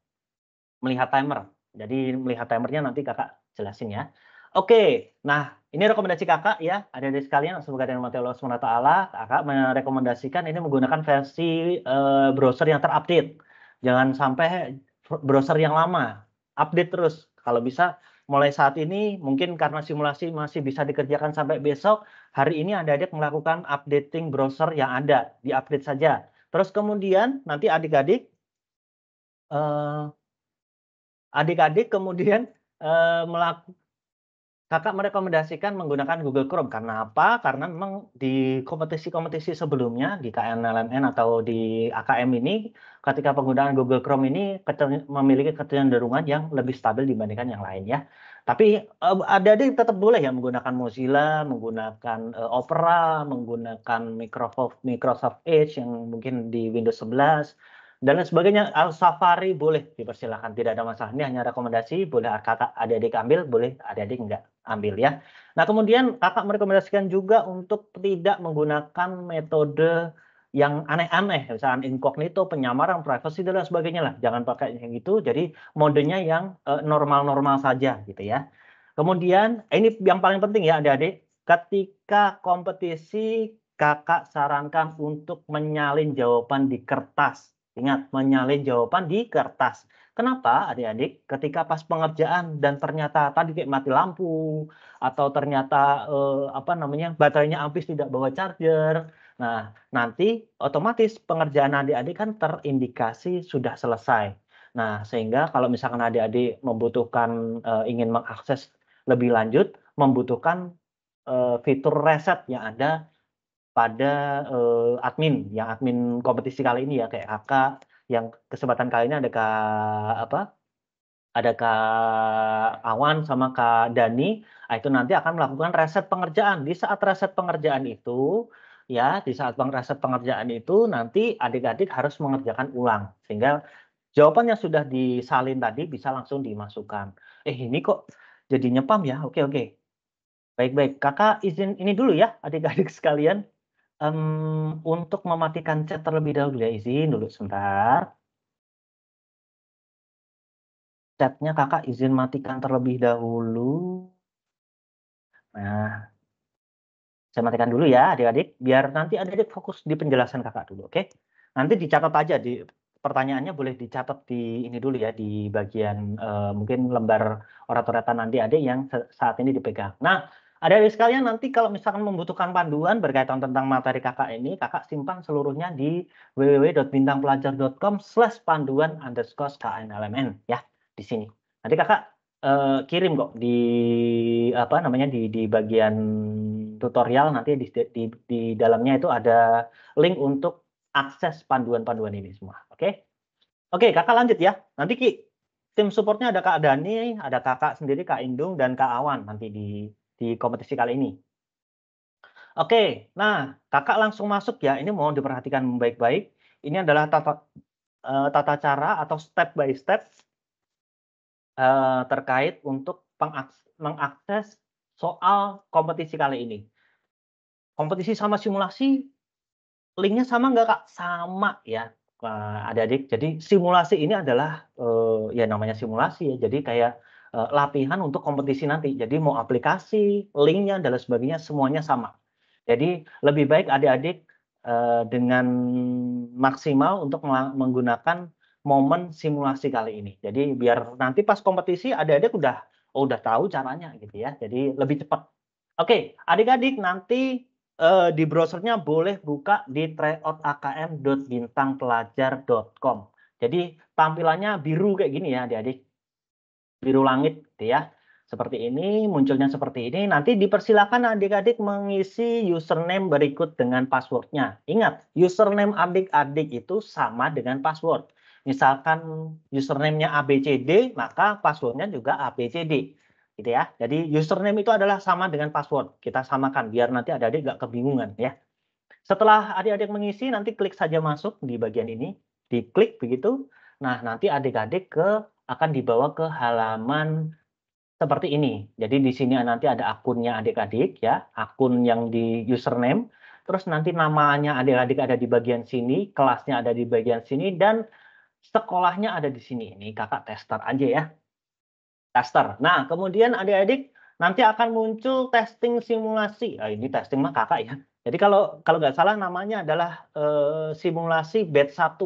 Melihat timer. Jadi melihat timernya nanti kakak jelasin ya. Oke, nah ini rekomendasi kakak ya, adik-adik sekalian, semoga dengan mati Allah SWT, kakak merekomendasikan ini menggunakan versi browser yang terupdate. Jangan sampai browser yang lama, update terus. Kalau bisa mulai saat ini, mungkin karena simulasi masih bisa dikerjakan sampai besok, hari ini adik-adik melakukan updating browser yang ada, diupdate saja. Terus kemudian nanti adik-adik kemudian kakak merekomendasikan menggunakan Google Chrome. Karena apa? Karena memang di kompetisi-kompetisi sebelumnya, di KNLMN atau di AKM ini, ketika penggunaan Google Chrome ini memiliki kecenderungan yang lebih stabil dibandingkan yang lain ya. Tapi adik-adik tetap boleh ya menggunakan Mozilla, menggunakan Opera, menggunakan Microsoft Edge yang mungkin di Windows 11, dan lain sebagainya. Safari boleh dipersilakan, tidak ada masalah. Ini hanya rekomendasi, boleh kakak adik-adik ambil, boleh adik-adik enggak ambil ya. Nah kemudian kakak merekomendasikan juga untuk tidak menggunakan metode yang aneh-aneh, misalnya incognito, penyamaran, privacy dan lain sebagainya lah. Jangan pakai yang itu. Jadi modenya yang normal-normal saja gitu ya. Kemudian ini yang paling penting ya adik-adik, ketika kompetisi kakak sarankan untuk menyalin jawaban di kertas. Ingat, menyalin jawaban di kertas. Kenapa adik-adik? Ketika pas pengerjaan dan ternyata tadi kayak mati lampu atau ternyata baterainya habis tidak bawa charger. Nah, nanti otomatis pengerjaan adik-adik kan terindikasi sudah selesai. Nah, sehingga kalau misalkan adik-adik membutuhkan ingin mengakses lebih lanjut, membutuhkan fitur reset yang ada pada admin kompetisi kali ini ya, kayak kakak yang kesempatan kali ini ada Kak Awan sama Kak Dani. Nah, itu nanti akan melakukan reset pengerjaan. Di saat reset pengerjaan itu nanti adik-adik harus mengerjakan ulang sehingga jawaban yang sudah disalin tadi bisa langsung dimasukkan. Ini kok jadi nyepam ya? Oke. Baik. Kakak izin ini dulu ya adik-adik sekalian. Untuk mematikan chat terlebih dahulu ya, izin dulu sebentar. Chatnya kakak izin matikan terlebih dahulu. Nah, saya matikan dulu ya adik-adik, biar nanti adik-adik fokus di penjelasan kakak dulu, oke? Nanti dicatat aja, di pertanyaannya boleh dicatat di ini dulu ya, di bagian mungkin lembar oratoriatan nanti adik yang saat ini dipegang. Nah, adik-adik sekalian nanti kalau misalkan membutuhkan panduan berkaitan tentang materi kakak ini, kakak simpan seluruhnya di www.bintangpelajar.com/panduan_KNLMN ya, di sini. Nanti kakak kirim kok di di bagian tutorial, nanti di dalamnya itu ada link untuk akses panduan-panduan ini semua. Oke, kakak lanjut ya. Nanti tim supportnya ada Kak Dani, ada kakak sendiri, Kak Indung, dan Kak Awan nanti di kompetisi kali ini. Oke, nah kakak langsung masuk ya. Ini mohon diperhatikan baik-baik. Ini adalah tata cara atau step by step terkait untuk mengakses soal kompetisi kali ini. Kompetisi sama simulasi, linknya sama nggak Kak? Sama ya, adik-adik. Jadi simulasi ini adalah ya namanya simulasi ya. Jadi kayak latihan untuk kompetisi nanti. Jadi mau aplikasi, linknya dan lain sebagainya semuanya sama. Jadi lebih baik adik-adik dengan maksimal untuk menggunakan momen simulasi kali ini. Jadi biar nanti pas kompetisi adik-adik udah tahu caranya gitu ya. Jadi lebih cepat. Oke, adik-adik nanti di browsernya boleh buka di tryout.akm.bintangpelajar.com. Jadi tampilannya biru kayak gini ya adik-adik. Biru langit gitu ya. Seperti ini, munculnya seperti ini. Nanti dipersilakan adik-adik mengisi username berikut dengan passwordnya. Ingat, username adik-adik itu sama dengan password. Misalkan username-nya ABCD, maka passwordnya juga ABCD. Gitu ya. Jadi username itu adalah sama dengan password. Kita samakan biar nanti adik-adik nggak kebingungan ya. Setelah adik-adik mengisi, nanti klik saja masuk di bagian ini. Diklik begitu. Nah, nanti adik-adik akan dibawa ke halaman seperti ini. Jadi di sini nanti ada akunnya adik-adik ya, akun yang di username. Terus nanti namanya adik-adik ada di bagian sini, kelasnya ada di bagian sini, dan sekolahnya ada di sini. Ini kakak tester aja ya. Tester. Nah, kemudian adik-adik nanti akan muncul testing simulasi. Ini testing mah kakak ya. Jadi kalau nggak salah namanya adalah simulasi batch 1.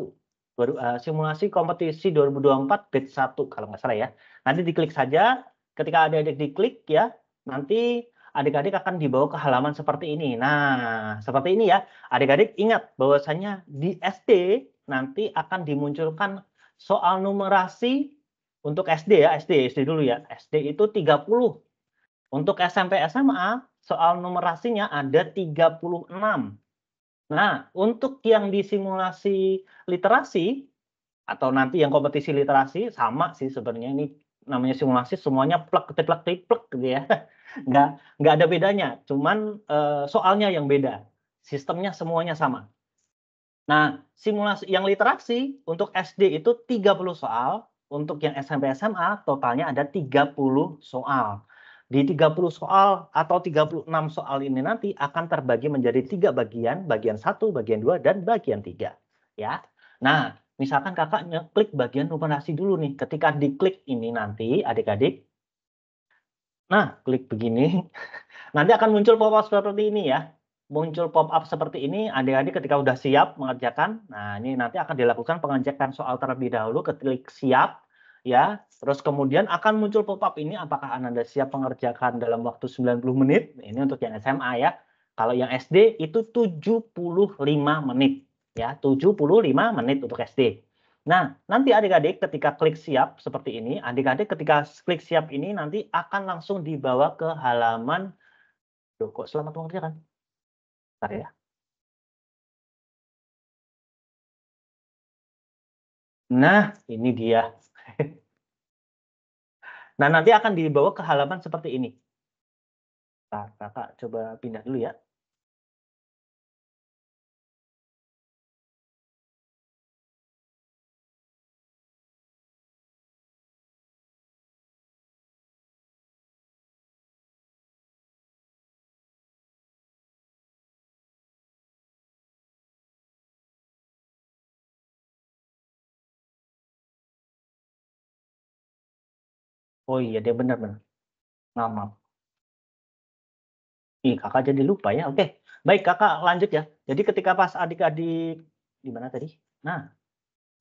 Simulasi kompetisi 2024 batch 1 kalau nggak salah ya. Nanti diklik saja, ketika adik-adik diklik ya, nanti adik-adik akan dibawa ke halaman seperti ini. Nah, seperti ini ya. Adik-adik ingat bahwasanya di SD nanti akan dimunculkan soal numerasi untuk SD ya, SD dulu ya. SD itu 30. Untuk SMP SMA, soal numerasinya ada 36. Nah, untuk yang di simulasi literasi, atau nanti yang kompetisi literasi, sama sih sebenarnya ini namanya simulasi, semuanya plek gitu ya. Nggak ada bedanya, cuman soalnya yang beda. Sistemnya semuanya sama. Nah, simulasi yang literasi untuk SD itu 30 soal, untuk yang SMP SMA totalnya ada 30 soal. Di 30 soal atau 36 soal ini nanti akan terbagi menjadi 3 bagian, bagian 1, bagian 2, dan bagian 3. Ya. Nah, misalkan kakak ngeklik bagian numerasi dulu nih. Ketika diklik ini nanti adik-adik, nah klik begini, nanti akan muncul pop-up seperti ini ya. Muncul pop-up seperti ini, adik-adik ketika udah siap mengerjakan, nah ini nanti akan dilakukan pengecekan soal terlebih dahulu, klik siap, ya. Terus kemudian akan muncul pop-up ini, apakah Anda siap mengerjakan dalam waktu 90 menit? Ini untuk yang SMA ya. Kalau yang SD itu 75 menit, ya 75 menit untuk SD. Nah, nanti adik-adik ketika klik siap seperti ini, adik-adik ketika klik siap ini nanti akan langsung dibawa ke halaman, kok selamat mengerjakan? Bentar ya. Nah, ini dia. Nah, nanti akan dibawa ke halaman seperti ini. Nah, kakak coba pindah dulu ya. Oh iya, dia benar-benar. Maaf. Ih, kakak jadi lupa ya. Oke, baik kakak lanjut ya. Jadi ketika pas adik-adik, di mana tadi? Nah,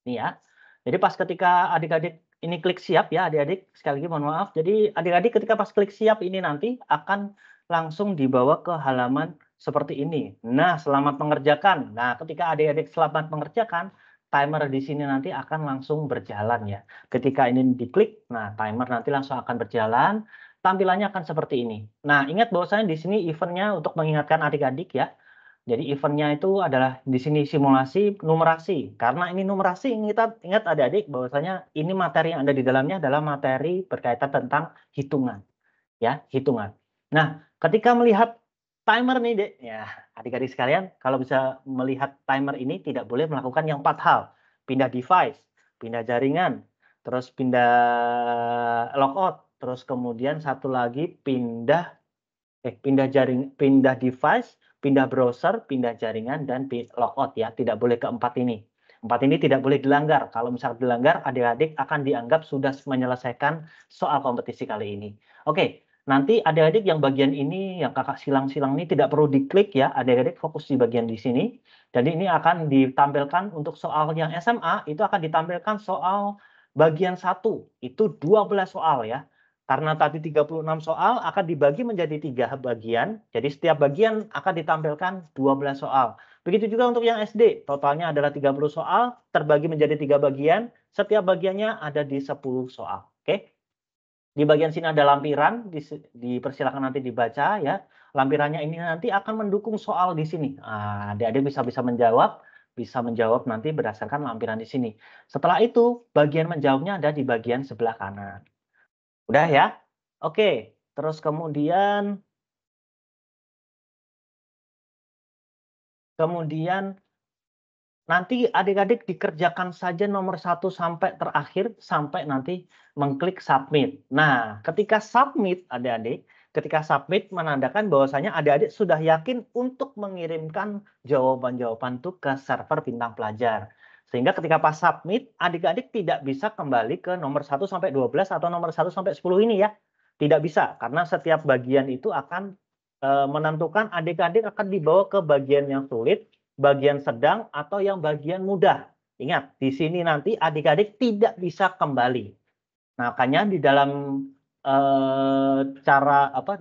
ini ya. Jadi pas ketika adik-adik ini klik siap ya adik-adik, sekali lagi mohon maaf. Jadi adik-adik ketika pas klik siap ini nanti akan langsung dibawa ke halaman seperti ini. Nah, selamat mengerjakan. Nah, ketika adik-adik selamat mengerjakan, timer di sini nanti akan langsung berjalan ya. Ketika ini diklik, nah timer nanti langsung akan berjalan. Tampilannya akan seperti ini. Nah, ingat bahwasanya di sini eventnya untuk mengingatkan adik-adik ya. Jadi eventnya itu adalah di sini simulasi numerasi. Karena ini numerasi, ingat adik-adik bahwasanya ini materi yang ada di dalamnya adalah materi berkaitan tentang hitungan. Ya, hitungan. Nah, ketika melihat timer nih, Dek, ya adik-adik sekalian, kalau bisa melihat timer ini tidak boleh melakukan yang 4 hal. Pindah device, pindah jaringan, terus pindah logout, terus kemudian satu lagi pindah device, pindah browser, pindah jaringan, dan logout ya. Tidak boleh keempat ini. Empat ini tidak boleh dilanggar. Kalau misal dilanggar, adik-adik akan dianggap sudah menyelesaikan soal kompetisi kali ini. Oke, nanti adik-adik yang bagian ini, yang kakak silang-silang ini tidak perlu diklik ya. Adik-adik fokus di bagian di sini. Jadi ini akan ditampilkan untuk soal yang SMA, itu akan ditampilkan soal bagian 1. Itu 12 soal ya. Karena tadi 36 soal akan dibagi menjadi 3 bagian. Jadi setiap bagian akan ditampilkan 12 soal. Begitu juga untuk yang SD. Totalnya adalah 30 soal, terbagi menjadi 3 bagian. Setiap bagiannya ada di 10 soal. Oke. Di bagian sini ada lampiran, dipersilakan nanti dibaca ya. Lampirannya ini nanti akan mendukung soal di sini. Nah, adik-adik bisa menjawab nanti berdasarkan lampiran di sini. Setelah itu, bagian menjawabnya ada di bagian sebelah kanan. Udah ya? Oke, terus kemudian nanti adik-adik dikerjakan saja nomor 1 sampai terakhir, sampai nanti mengklik submit. Nah, ketika submit adik-adik, menandakan bahwasanya adik-adik sudah yakin untuk mengirimkan jawaban-jawaban itu ke server Bintang Pelajar. Sehingga ketika pas submit, adik-adik tidak bisa kembali ke nomor 1 sampai 12 atau nomor 1 sampai 10 ini ya. Tidak bisa, karena setiap bagian itu akan menentukan adik-adik akan dibawa ke bagian yang sulit, bagian sedang, atau yang bagian mudah. Ingat, di sini nanti adik-adik tidak bisa kembali. Nah, makanya di dalam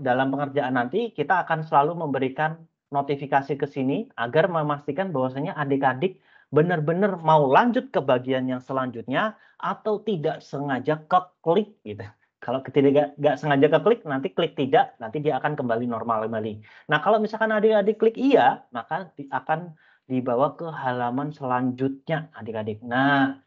dalam pengerjaan nanti kita akan selalu memberikan notifikasi ke sini agar memastikan bahwasanya adik-adik benar-benar mau lanjut ke bagian yang selanjutnya atau tidak sengaja keklik gitu. Kalau nggak sengaja keklik, nanti klik tidak, nanti dia akan kembali normal kembali. Nah, kalau misalkan adik-adik klik iya, maka akan dibawa ke halaman selanjutnya adik-adik. Nah,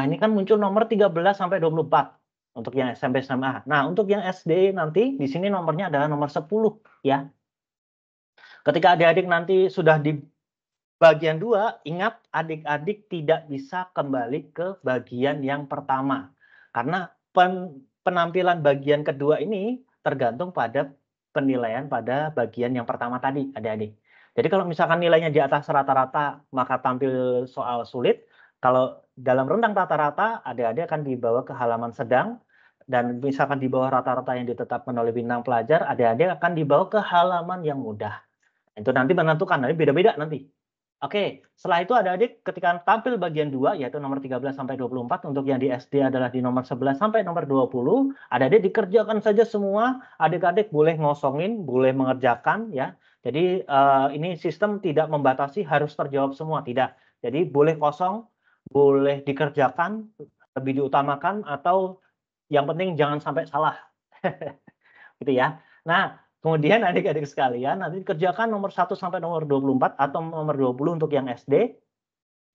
ini kan muncul nomor 13 sampai 24 untuk yang SMP SMA. Nah, untuk yang SD nanti di sini nomornya adalah nomor 10 ya. Ketika adik-adik nanti sudah di bagian 2, ingat adik-adik tidak bisa kembali ke bagian yang pertama. Karena penampilan bagian kedua ini tergantung pada penilaian pada bagian yang pertama tadi, adik-adik. Jadi kalau misalkan nilainya di atas rata-rata, maka tampil soal sulit. Kalau dalam rentang rata-rata, adik-adik akan dibawa ke halaman sedang. Dan misalkan di bawah rata-rata yang ditetapkan oleh bintang pelajar, adik-adik akan dibawa ke halaman yang mudah. Itu nanti menentukan, nanti beda-beda nanti. Oke, setelah itu adik-adik ketika tampil bagian 2, yaitu nomor 13 sampai 24, untuk yang di SD adalah di nomor 11 sampai nomor 20, adik-adik dikerjakan saja semua, adik-adik boleh ngosongin, boleh mengerjakan ya. Jadi ini sistem tidak membatasi harus terjawab semua, tidak. Jadi boleh kosong, boleh dikerjakan, lebih diutamakan, atau yang penting jangan sampai salah. Gitu ya. Nah, kemudian adik-adik sekalian, nanti kerjakan nomor 1 sampai nomor 24 atau nomor 20 untuk yang SD.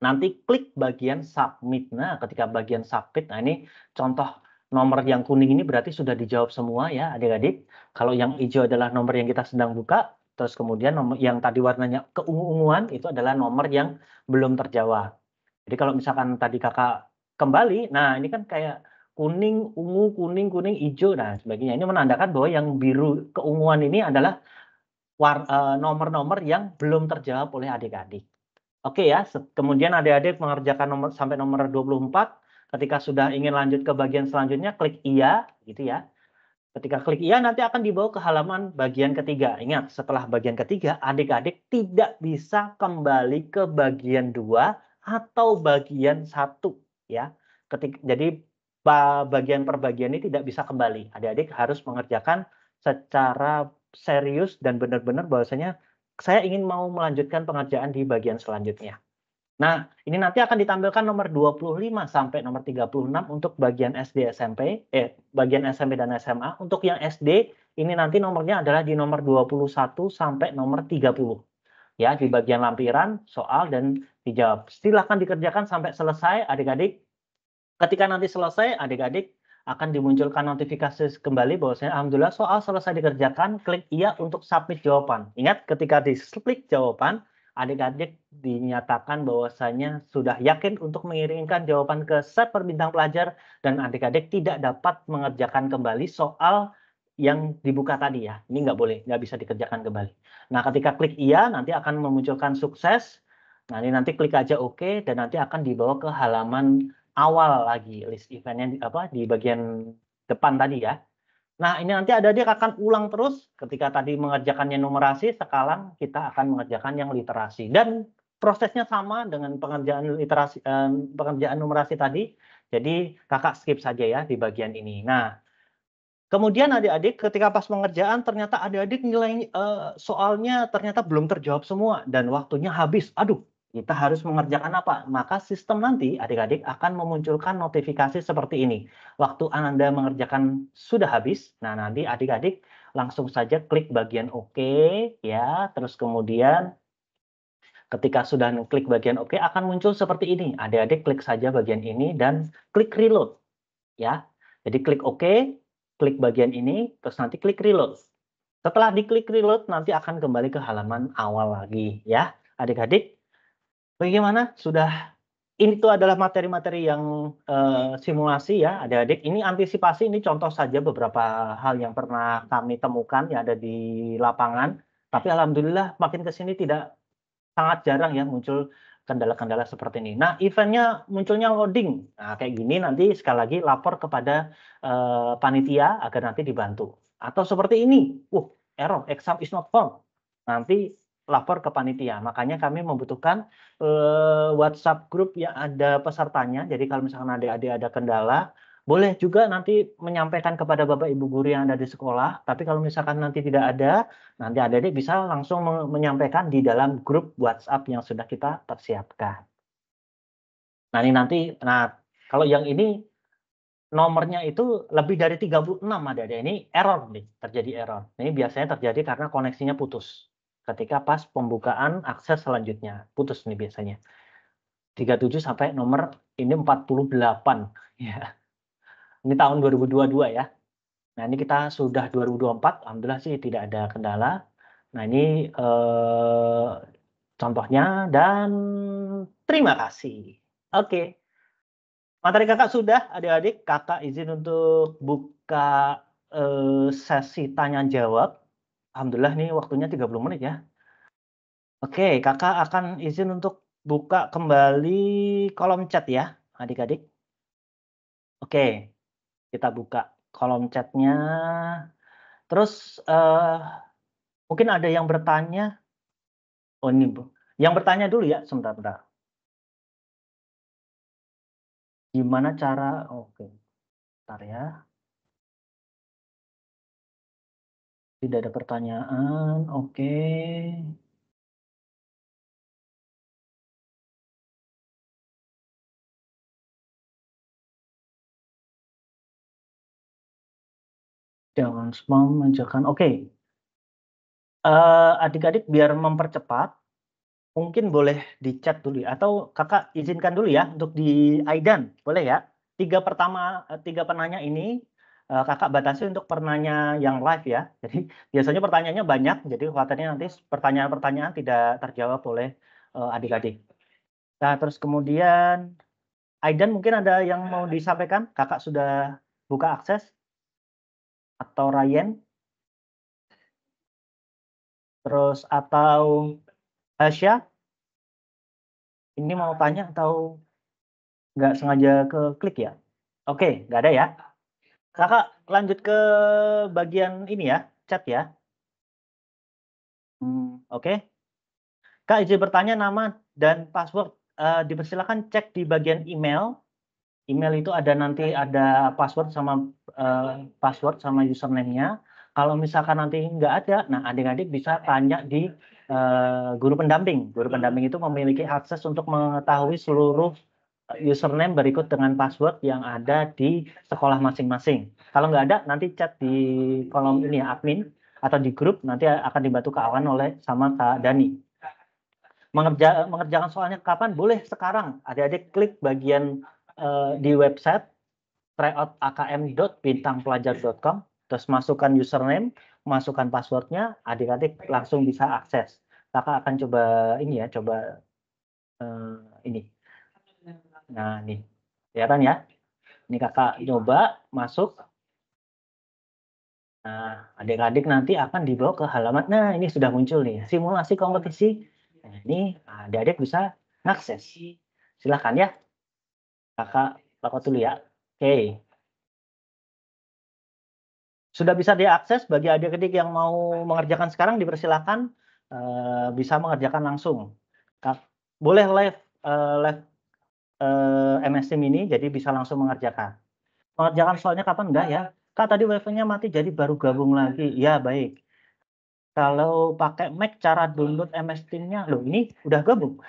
Nanti klik bagian submit. Nah, ketika bagian submit, nah ini contoh nomor yang kuning ini berarti sudah dijawab semua ya adik-adik. Kalau yang hijau adalah nomor yang kita sedang buka, terus kemudian nomor yang tadi warnanya keungu-unguan itu adalah nomor yang belum terjawab. Jadi kalau misalkan tadi kakak kembali, nah ini kan kayak kuning, ungu, kuning, kuning, hijau, nah sebagainya. Ini menandakan bahwa yang biru keunguan ini adalah nomor-nomor yang belum terjawab oleh adik-adik. Oke ya, kemudian adik-adik mengerjakan sampai nomor 24, ketika sudah ingin lanjut ke bagian selanjutnya, klik iya, gitu ya. Ketika klik iya, nanti akan dibawa ke halaman bagian ketiga. Ingat, setelah bagian ketiga, adik-adik tidak bisa kembali ke bagian 2 atau bagian 1, ya. Jadi bagian per bagian ini tidak bisa kembali. Adik-adik harus mengerjakan secara serius dan benar-benar bahwasanya saya ingin mau melanjutkan pengerjaan di bagian selanjutnya. Nah, ini nanti akan ditampilkan nomor 25 sampai nomor 36 untuk bagian SD SMP, bagian SMP dan SMA. Untuk yang SD, ini nanti nomornya adalah di nomor 21 sampai nomor 30. Ya, di bagian lampiran, soal, dan dijawab. Silakan dikerjakan sampai selesai, adik-adik. Ketika nanti selesai, adik-adik akan dimunculkan notifikasi kembali bahwasanya alhamdulillah soal selesai dikerjakan, klik iya untuk submit jawaban. Ingat, ketika diklik jawaban, adik-adik dinyatakan bahwasanya sudah yakin untuk mengirimkan jawaban ke server bintang pelajar dan adik-adik tidak dapat mengerjakan kembali soal yang dibuka tadi ya. Ini nggak boleh, nggak bisa dikerjakan kembali. Nah, ketika klik iya, nanti akan memunculkan sukses. Nah, ini nanti klik aja oke, dan nanti akan dibawa ke halaman awal lagi, list eventnya di bagian depan tadi ya. Nah, ini nanti adik-adik akan ulang terus ketika tadi mengerjakannya numerasi, sekarang kita akan mengerjakan yang literasi. Dan prosesnya sama dengan pengerjaan literasi, pengerjaan numerasi tadi. Jadi kakak skip saja ya di bagian ini. Nah, kemudian adik-adik ketika pas pengerjaan ternyata adik-adik nilai soalnya ternyata belum terjawab semua dan waktunya habis. Aduh, kita harus mengerjakan apa? Maka sistem nanti adik-adik akan memunculkan notifikasi seperti ini. Waktu Anda mengerjakan sudah habis, nah nanti adik-adik langsung saja klik bagian oke, ya. Terus kemudian ketika sudah klik bagian oke akan muncul seperti ini. Adik-adik klik saja bagian ini dan klik reload, ya. Jadi klik oke, klik bagian ini, terus nanti klik reload. Setelah diklik reload nanti akan kembali ke halaman awal lagi, ya. Adik-adik, bagaimana? Sudah, ini tuh adalah materi-materi yang simulasi ya, adik-adik. Ini antisipasi, ini contoh saja beberapa hal yang pernah kami temukan yang ada di lapangan. Tapi alhamdulillah makin ke sini sangat jarang ya muncul kendala-kendala seperti ini. Nah, eventnya munculnya loading. Nah, kayak gini nanti sekali lagi lapor kepada panitia agar nanti dibantu. Atau seperti ini, error, exam is not found. Nanti lapor ke panitia. Makanya kami membutuhkan WhatsApp group yang ada pesertanya. Jadi kalau misalkan adik-adik ada kendala, boleh juga nanti menyampaikan kepada Bapak Ibu guru yang ada di sekolah. Tapi kalau misalkan nanti tidak ada, nanti adik-adik bisa langsung menyampaikan di dalam grup WhatsApp yang sudah kita persiapkan. Nah, ini nanti, kalau yang ini nomornya itu lebih dari 36 adik-adik. Ini error nih, terjadi error. Ini biasanya terjadi karena koneksinya putus. Ketika pas pembukaan akses selanjutnya, putus nih biasanya. 37 sampai nomor ini 48 ya. Ini tahun 2022 ya. Nah, ini kita sudah 2024, alhamdulillah sih tidak ada kendala. Nah, ini contohnya dan terima kasih. Oke. Materi kakak sudah, adik-adik. Kakak izin untuk buka sesi tanya jawab. Alhamdulillah nih waktunya 30 menit ya. Oke, kakak akan izin untuk buka kembali kolom chat ya, adik-adik. Oke. Kita buka kolom chatnya. Terus mungkin ada yang bertanya. Oh ini Bu. Yang bertanya dulu ya, sebentar. Gimana cara? Oke. Bentar ya. Tidak ada pertanyaan. Oke. Jangan spam menjakan. Oke. Adik-adik biar mempercepat, mungkin boleh di chat dulu ya. Atau kakak izinkan dulu ya untuk di Aidan, boleh ya? 3 penanya ini kakak batasi untuk penanya yang live ya. Jadi biasanya pertanyaannya banyak, jadi khawatirnya nanti pertanyaan-pertanyaan tidak terjawab oleh adik-adik. Nah, terus kemudian Aidan mungkin ada yang mau disampaikan? Kakak sudah buka akses? Atau Ryan? Terus atau Hasya? Ini mau tanya atau nggak sengaja ke klik ya? Oke, nggak ada ya? Kakak lanjut ke bagian ini ya, chat ya. Oke. Kak izin bertanya nama dan password. Dipersilakan cek di bagian email. Email itu ada nanti ada password sama username-nya. Kalau misalkan nanti nggak ada, nah adik-adik bisa tanya di guru pendamping. Guru pendamping itu memiliki akses untuk mengetahui seluruh username berikut dengan password yang ada di sekolah masing-masing. Kalau nggak ada, nanti chat di kolom ini ya, admin atau di grup, nanti akan dibantu Kak Awan sama Kak Dani. Mengerjakan soalnya kapan? Boleh sekarang. Adik-adik klik bagian di website tryout.akm.bintangpelajar.com, terus masukkan username, masukkan passwordnya, adik-adik langsung bisa akses. Kakak akan coba ini ya, ini. Nah, nih. Kelihatan ya? Ini kakak coba masuk. Nah, adik-adik nanti akan dibawa ke halaman. Nah, ini sudah muncul nih, simulasi kompetisi. Nah, ini adik-adik bisa akses. Silahkan ya. Kakak dulu ya. Oke. Sudah bisa diakses bagi adik-adik yang mau mengerjakan sekarang, dipersilakan bisa mengerjakan langsung. Boleh live MS Team ini, jadi bisa langsung mengerjakan. Mengerjakan soalnya kapan? Enggak ya. Kak tadi wifi-nya mati jadi baru gabung lagi. Ya baik. Kalau pakai Mac cara download MS Team-nya, loh ini udah gabung.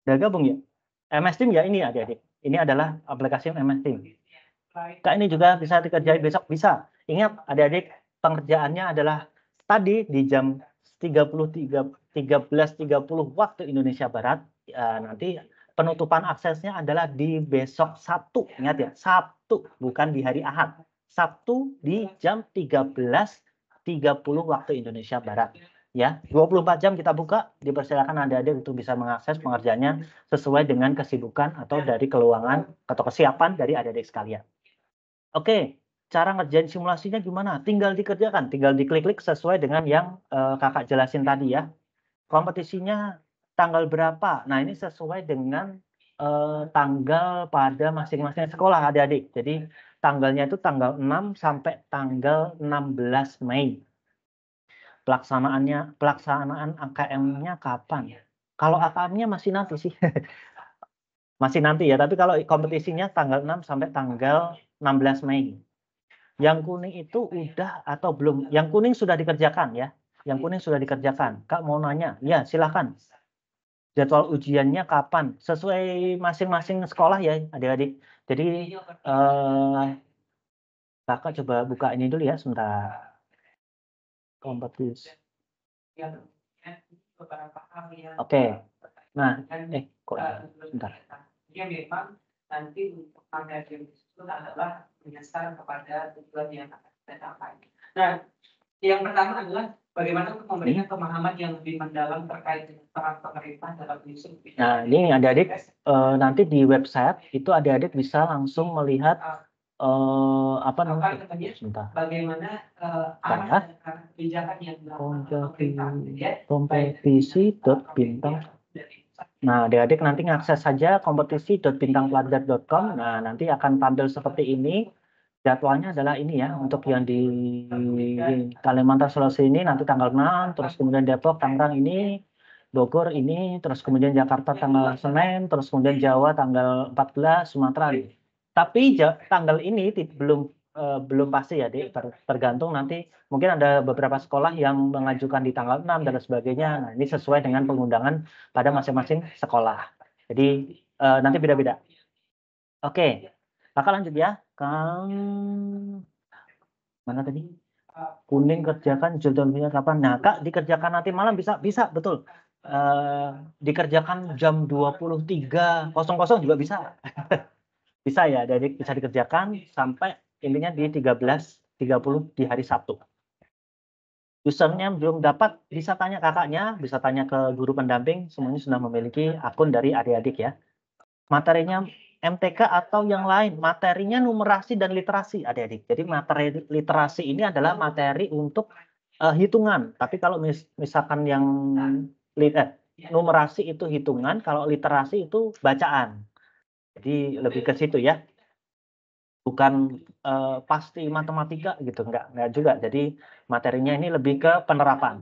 Udah gabung ya? MS Team ya ini adik-adik. Ini adalah aplikasi MS Team. Kak ini juga bisa dikerjain besok, bisa. Ingat adik-adik, pengerjaannya adalah tadi di jam 13.30 waktu Indonesia Barat. Nanti penutupan aksesnya adalah di besok Sabtu. Ingat ya, Sabtu, bukan di hari Ahad. Sabtu di jam 13.30 waktu Indonesia Barat. Ya, 24 jam kita buka, dipersilakan adik-adik untuk bisa mengakses pengerjaannya sesuai dengan kesibukan atau dari keluangan atau kesiapan dari adik-adik sekalian. Oke, cara ngerjain simulasinya gimana? Tinggal dikerjakan, tinggal diklik-klik sesuai dengan yang kakak jelasin tadi ya. Kompetisinya tanggal berapa. Nah, ini sesuai dengan tanggal pada masing-masing sekolah adik-adik. Jadi tanggalnya itu tanggal 6 sampai tanggal 16 Mei. Pelaksanaan AKM-nya kapan? Kalau AKM-nya masih nanti sih. Masih nanti ya, tapi kalau kompetisinya tanggal 6 sampai tanggal 16 Mei. Yang kuning itu udah atau belum? Yang kuning sudah dikerjakan ya. Yang kuning sudah dikerjakan. Kak mau nanya, ya silahkan. Jadwal ujiannya kapan? Sesuai masing-masing sekolah ya adik-adik. Jadi kakak coba buka ini dulu ya sebentar. Kompetisi. Oke. Nah, kok sebentar. Dia memang nanti untuk materi itu adalah menyasar kepada tujuan yang akan kita capai. Nah, yang pertama adalah bagaimana untuk memberikan pemahaman yang lebih mendalam terkait dengan peran pemerintah dalam isu. Nah, ini adik-adik nanti di website itu adik-adik bisa langsung melihat apa namanya? Sebentar. Bagaimana arah dan kebijakan yang dilakukan kompetisi.bintang. Nah, adik-adik nanti ngakses saja kompetisi.bintangpelajar.com. Nah, nanti akan tampil seperti ini. Jadwalnya adalah ini ya, untuk yang di Kalimantan Sulawesi ini nanti tanggal 6, terus kemudian Depok, Tangerang ini, Bogor ini, terus kemudian Jakarta tanggal Senin, terus kemudian Jawa tanggal 14, Sumatera. Tapi tanggal ini belum pasti ya, Dik. Tergantung nanti mungkin ada beberapa sekolah yang mengajukan di tanggal 6 dan sebagainya. Nah, ini sesuai dengan pengundangan pada masing-masing sekolah. Jadi nanti beda-beda. Oke, kakak lanjut ya. Mana tadi? Kuning kerjakan jadwalnya kapan? Nah, Kak dikerjakan nanti malam bisa betul. Dikerjakan jam 23.00 juga bisa. Bisa ya, jadi bisa dikerjakan sampai intinya di 13.30 di hari Sabtu. Usernya belum dapat, bisa tanya kakaknya, bisa tanya ke guru pendamping, semuanya sudah memiliki akun dari adik-adik ya. Materinya MTK atau yang lain, materinya numerasi dan literasi adik-adik. Jadi materi literasi ini adalah materi untuk hitungan. Tapi kalau misalkan yang numerasi itu hitungan, kalau literasi itu bacaan. Jadi lebih ke situ ya. Bukan pasti matematika gitu, enggak juga. Jadi materinya ini lebih ke penerapan.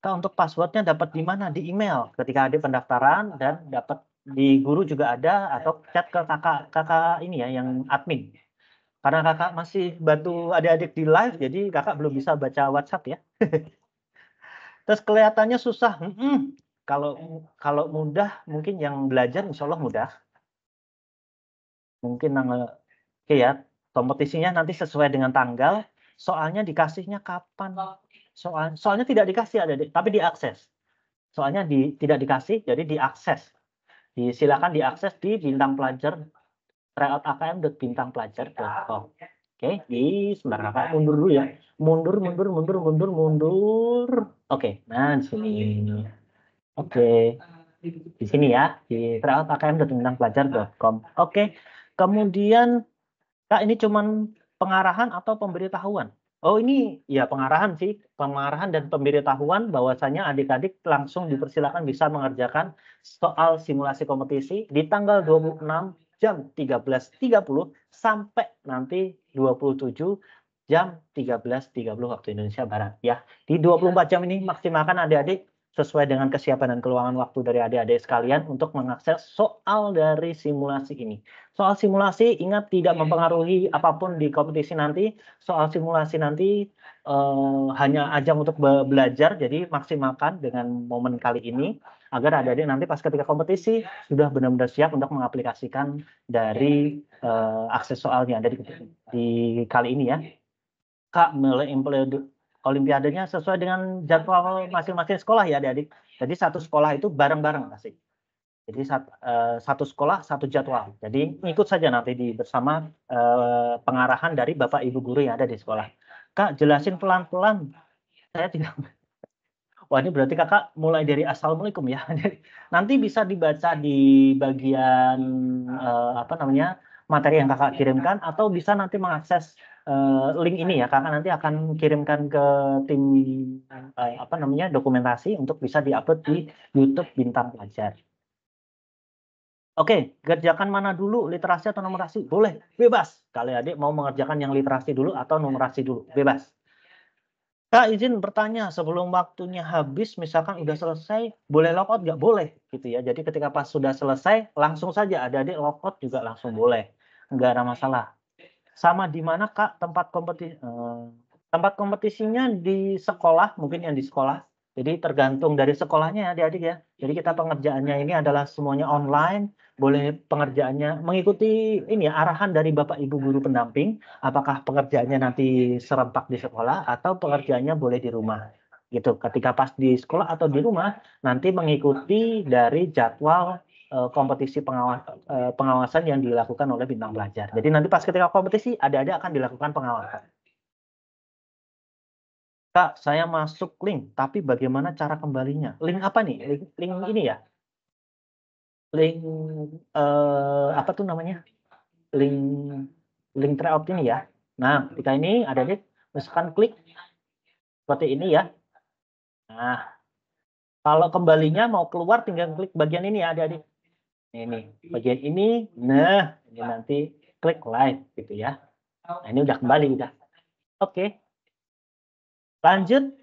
Kak, untuk passwordnya dapat di mana? Di email ketika ada pendaftaran, dan dapat di guru juga ada, atau chat ke kakak ini ya yang admin. Karena kakak masih bantu adik-adik di live, jadi kakak belum bisa baca WhatsApp ya. Terus kelihatannya susah. Kalau mudah, mungkin yang belajar insya Allah mudah. Mungkin oke ya, kompetisinya nanti sesuai dengan tanggal. Soalnya dikasihnya kapan? Soalnya tidak dikasih adik-adik, tapi diakses. Soalnya tidak dikasih, jadi diakses. Silakan diakses di Bintang Pelajar, tryout.akm.bintangpelajar.com. Oke, sebentar kakak mundur dulu ya. Mundur. Oke, nah di sini. Oke. Di sini ya, di tryout.akm.bintangpelajar.com. Oke. Kemudian Kak, ini cuman pengarahan atau pemberitahuan? Oh, ini ya pengarahan sih, pengarahan dan pemberitahuan bahwasanya adik-adik langsung dipersilakan bisa mengerjakan soal simulasi kompetisi di tanggal 26 jam 13.30 sampai nanti 27 jam 13.30 waktu Indonesia Barat ya. Di 24 jam ini maksimalkan adik-adik sesuai dengan kesiapan dan keluangan waktu dari adik-adik sekalian untuk mengakses soal dari simulasi ini. Soal simulasi ingat tidak mempengaruhi apapun di kompetisi nanti. Soal simulasi nanti hanya ajang untuk belajar, jadi maksimalkan dengan momen kali ini agar adik-adik nanti pas ketika kompetisi sudah benar-benar siap untuk mengaplikasikan dari akses soalnya dari di kali ini ya. Kak, mulai Olimpiadanya sesuai dengan jadwal masing-masing sekolah ya adik-adik. Jadi satu sekolah itu bareng-bareng pasti. Jadi satu sekolah satu jadwal. Jadi ikut saja nanti bersama pengarahan dari Bapak Ibu guru yang ada di sekolah. Kak, jelasin pelan-pelan. Saya tidak. Wah, ini berarti kakak mulai dari Assalamualaikum ya. Nanti bisa dibaca di bagian materi yang kakak kirimkan, atau bisa nanti mengakses link ini ya, kakak nanti akan kirimkan ke tim dokumentasi untuk bisa diupload di YouTube Bintang Pelajar. Oke, kerjakan mana dulu, literasi atau numerasi? Boleh, bebas. Kalau adik mau mengerjakan yang literasi dulu atau numerasi dulu, bebas. Kak, izin bertanya, sebelum waktunya habis, misalkan udah selesai, boleh logout nggak? Boleh, gitu ya. Jadi ketika pas sudah selesai, langsung saja adik-adik logout juga langsung boleh. Nggak ada masalah. Sama di mana, Kak, tempat kompetisi? Tempat kompetisinya di sekolah, mungkin yang di sekolah. Jadi tergantung dari sekolahnya ya adik-adik ya. Jadi kita pengerjaannya ini adalah semuanya online, boleh pengerjaannya mengikuti ini ya, arahan dari Bapak Ibu guru pendamping, apakah pengerjaannya nanti serempak di sekolah atau pengerjaannya boleh di rumah. Gitu. Ketika pas di sekolah atau di rumah, nanti mengikuti dari jadwal kompetisi pengawasan yang dilakukan oleh Bintang Pelajar. Jadi nanti pas ketika kompetisi, adik-adik akan dilakukan pengawasan. Kak, saya masuk link, tapi bagaimana cara kembalinya? Link apa nih? Link ini ya? Link apa tuh namanya? Link tryout ini ya. Nah, ketika ini adik-adik misalkan klik seperti ini ya. Nah, kalau kembalinya mau keluar tinggal klik bagian ini ya adik-adik. Ini, bagian ini. Nah, ini nanti klik live gitu ya. Nah, ini udah kembali udah. Oke. Lanjut.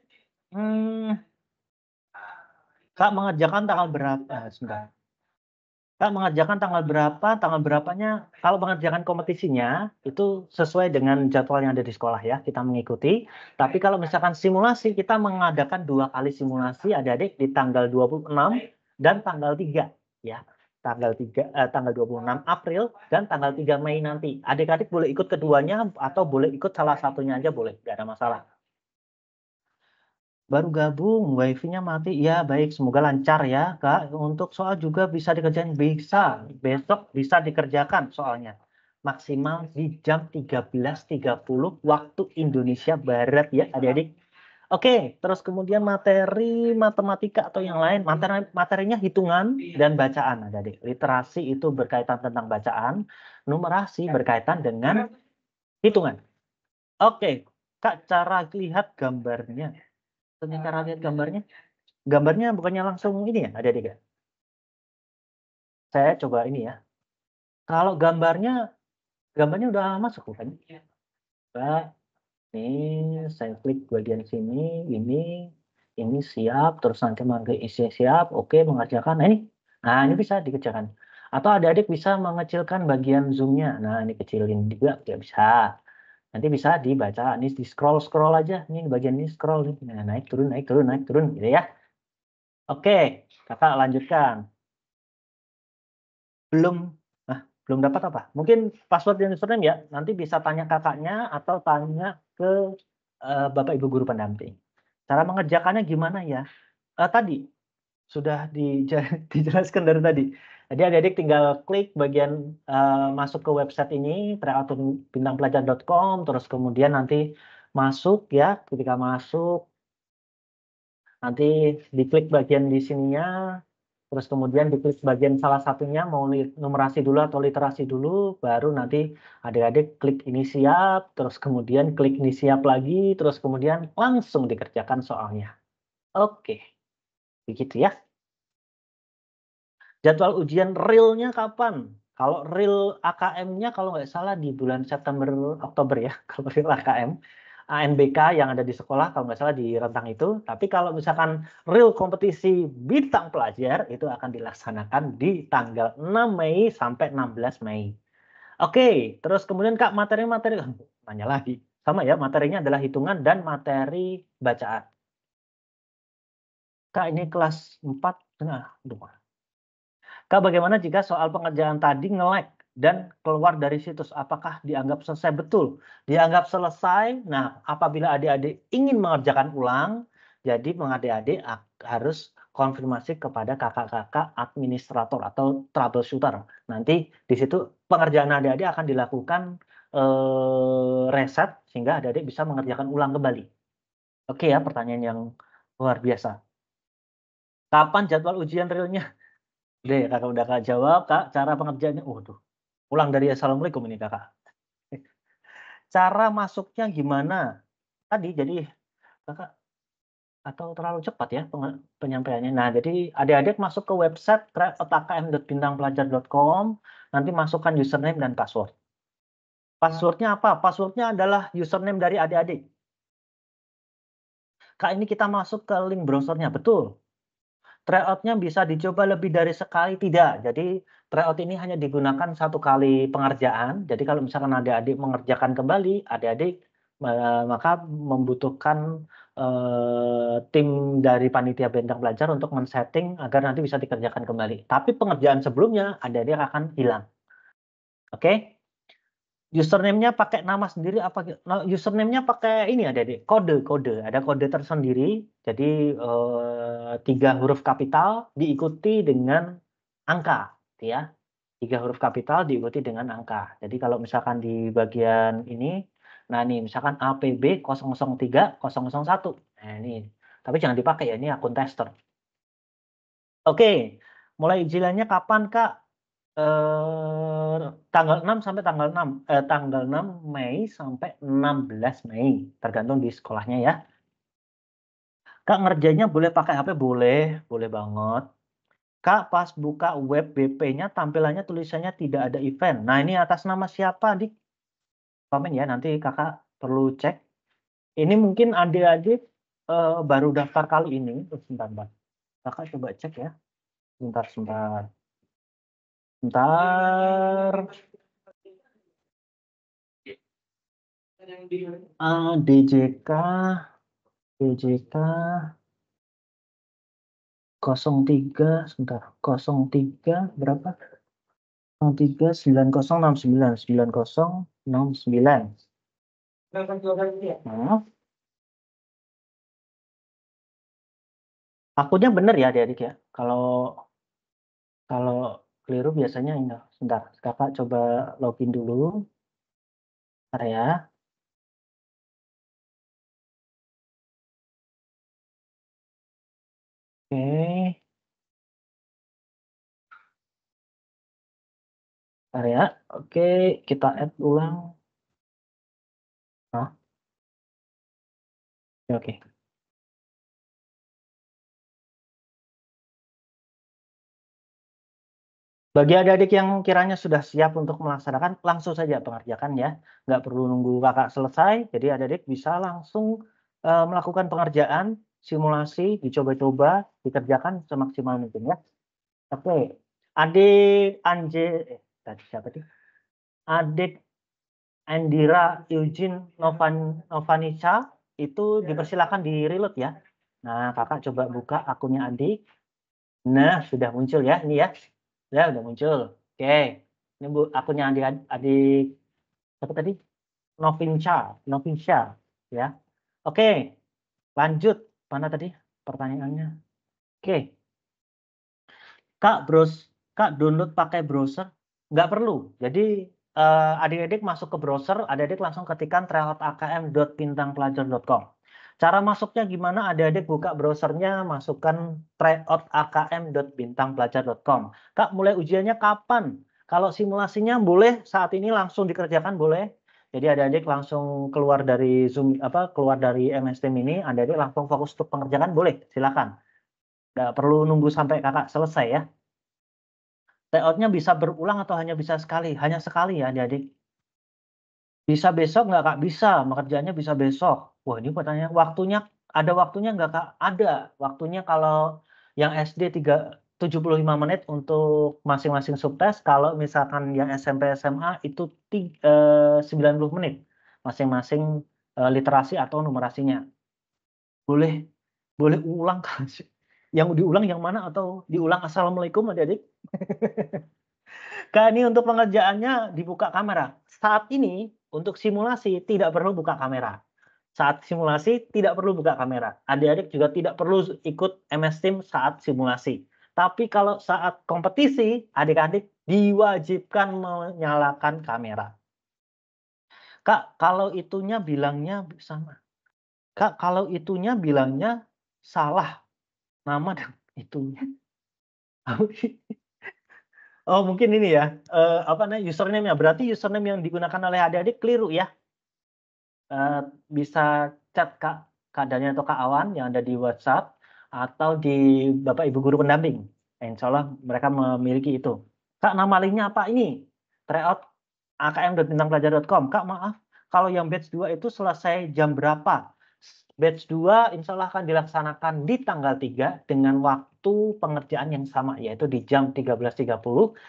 Kak mengerjakan tanggal berapa? Sebentar. Kak mengerjakan tanggal berapa? Tanggal berapanya? Kalau mengerjakan kompetisinya itu sesuai dengan jadwal yang ada di sekolah ya. Kita mengikuti. Tapi kalau misalkan simulasi, kita mengadakan 2 kali simulasi adik-adik di tanggal 26 dan tanggal 3 ya. Tanggal 26 April dan tanggal 3 Mei nanti. Adik-adik boleh ikut keduanya atau boleh ikut salah satunya aja boleh, nggak ada masalah. Baru gabung, wifi-nya mati. Ya, baik. Semoga lancar ya, Kak. Untuk soal juga bisa dikerjain. Bisa. Besok bisa dikerjakan soalnya. Maksimal di jam 13.30 waktu Indonesia Barat ya, adik-adik. Oke, terus kemudian materi matematika atau yang lain. Materinya hitungan dan bacaan, adik-adik. Literasi itu berkaitan tentang bacaan. Numerasi berkaitan dengan hitungan. Oke, Kak, cara lihat gambarnya. Cara lihat gambarnya bukannya langsung ini ya, adik-adik ya? Saya coba ini ya. Kalau gambarnya udah masuk bukan? Coba, ini saya klik bagian sini, ini siap, terus nanti mengklik isi siap, oke mengerjakan. Nah ini bisa dikerjakan. Atau adik-adik bisa mengecilkan bagian zoom-nya. Nah ini kecilin juga, tidak bisa. Nanti bisa dibaca, ini di scroll aja, ini bagian ini scroll nih. Nah, naik turun gitu ya. Oke, kakak lanjutkan. Belum dapat apa? Mungkin password dan username ya, nanti bisa tanya kakaknya atau tanya ke Bapak Ibu guru pendamping. Cara mengerjakannya gimana ya? Tadi sudah dijelaskan dari tadi. Jadi adik-adik tinggal klik bagian masuk ke website ini, tryoutbintangpelajar.com, terus kemudian nanti masuk ya, ketika masuk nanti diklik bagian di sininya, terus kemudian diklik bagian salah satunya mau numerasi dulu atau literasi dulu, baru nanti adik-adik klik ini siap, terus kemudian klik ini siap lagi, terus kemudian langsung dikerjakan soalnya. Oke, begitu ya. Jadwal ujian realnya kapan? Kalau real AKM-nya kalau nggak salah di bulan September Oktober ya, kalau real AKM. ANBK yang ada di sekolah kalau nggak salah di rentang itu. Tapi kalau misalkan real kompetisi Bintang Pelajar itu akan dilaksanakan di tanggal 6 Mei sampai 16 Mei. Oke, terus kemudian Kak materi-materi, tanya lagi. Sama ya, materinya adalah hitungan dan materi bacaan. Kak ini kelas 4, nah, Kak, bagaimana jika soal pengerjaan tadi nge-lag dan keluar dari situs? Apakah dianggap selesai? Betul, dianggap selesai. Nah, apabila adik-adik ingin mengerjakan ulang, jadi adik-adik harus konfirmasi kepada kakak-kakak administrator atau troubleshooter. Nanti di situ pengerjaan adik-adik akan dilakukan reset sehingga adik-adik bisa mengerjakan ulang kembali. Oke ya, pertanyaan yang luar biasa. Kapan jadwal ujian realnya? Deh, kakak udah kak jawab, Kak, cara pengerjaannya, tuh, pulang dari assalamualaikum ini kakak. Cara masuknya gimana? Tadi jadi Kakak atau terlalu cepat ya penyampaiannya. Nah, jadi adik-adik masuk ke website tryotakm.bintangpelajar.com, nanti masukkan username dan password. Passwordnya apa? Passwordnya adalah username dari adik-adik. Kak, ini kita masuk ke link browsernya, betul. Tryout-nya bisa dicoba lebih dari sekali, tidak. Jadi tryout ini hanya digunakan 1 kali pengerjaan. Jadi kalau misalkan adik-adik mengerjakan kembali, adik-adik maka membutuhkan tim dari panitia Bintang Pelajar untuk men-setting agar nanti bisa dikerjakan kembali. Tapi pengerjaan sebelumnya adik-adik akan hilang. Oke? Username-nya pakai nama sendiri apa? Username-nya pakai ini adik-adik, kode. Ada kode tersendiri. Jadi 3 huruf kapital diikuti dengan angka, gitu ya. 3 huruf kapital diikuti dengan angka. Jadi kalau misalkan di bagian ini, nah ini misalkan APB 003 001. Nah ini, tapi jangan dipakai ya, ini akun tester. Oke, mulai ujiannya kapan Kak? Tanggal 6 sampai tanggal 6 Mei sampai 16 Mei, tergantung di sekolahnya ya. Kak ngerjainnya boleh pakai HP? Boleh, boleh banget. Kak pas buka web BP-nya tampilannya tulisannya tidak ada event. Nah ini atas nama siapa Dik? Komen ya, nanti Kakak perlu cek. Ini mungkin adik-adik baru daftar kali ini. Sebentar, Mbak. Kakak coba cek ya. Sebentar. DJK 03 sebentar. 03 berapa? 03 9069 9069. Akunnya bener ya adik-adik ya. Kalau keliru biasanya ini. Sebentar, Kakak coba login dulu. Bentar ya. Oke. Bentar ya. Oke, kita add ulang. Hah? Oke. Bagi adik-adik yang kiranya sudah siap untuk melaksanakan, langsung saja pengerjakan ya. Nggak perlu nunggu kakak selesai, jadi adik-adik bisa langsung melakukan pengerjaan, simulasi, dicoba-coba, dikerjakan semaksimal mungkin ya. Oke, adik tadi siapa sih? Adik Andira Eugene Novanisha, itu dipersilakan di reload ya. Nah, kakak coba buka akunnya adik. Nah, sudah muncul ya, ini ya. Ya, udah muncul. Oke. Ini Bu, akunnya adik apa tadi? Novinsha ya. Oke. Lanjut. Mana tadi pertanyaannya? Oke. Kak download pakai browser? Nggak perlu. Jadi adik-adik masuk ke browser, adik-adik langsung ketikkan tryotakm.bintangpelajar.com. Cara masuknya gimana? Adik-adik buka browsernya, masukkan tryotakm.bintangpelajar.com. Kak, mulai ujiannya kapan? Kalau simulasinya boleh saat ini langsung dikerjakan boleh. Jadi adik-adik langsung keluar dari Zoom keluar dari MS Team ini, adik-adik langsung fokus untuk pengerjaan boleh, silakan. Nggak perlu nunggu sampai kakak selesai ya. Layout-nya bisa berulang atau hanya bisa sekali? Hanya sekali ya adik-adik. Bisa besok nggak Kak? Bisa, mengerjaannya bisa besok. Wah ini pertanyaan waktunya, ada waktunya nggak Kak? Ada. Waktunya kalau yang SD 75 menit untuk masing-masing subtes, kalau misalkan yang SMP SMA itu 90 menit masing-masing literasi atau numerasinya. Boleh ulang Kak. Yang diulang yang mana atau diulang assalamualaikum adik-adik? Kak, ini untuk pengerjaannya dibuka kamera. Saat ini untuk simulasi tidak perlu buka kamera. Saat simulasi tidak perlu buka kamera. Adik-adik juga tidak perlu ikut MS Team saat simulasi. Tapi kalau saat kompetisi, adik-adik diwajibkan menyalakan kamera. Kak, kalau itunya bilangnya sama. Kak, kalau itunya bilangnya salah. Nama dan itunya. Oh mungkin ini ya, username-nya. Berarti username yang digunakan oleh adik-adik keliru ya. bisa chat Kak Dani atau Kak Awan yang ada di WhatsApp atau di Bapak Ibu guru pendamping. Insya Allah mereka memiliki itu. Kak, nama linknya apa ini? tryout.akm.bintangpelajar.com. Kak, maaf, kalau yang batch 2 itu selesai jam berapa? Batch 2 insya Allah akan dilaksanakan di tanggal 3 dengan waktu pengerjaan yang sama, yaitu di jam 13.30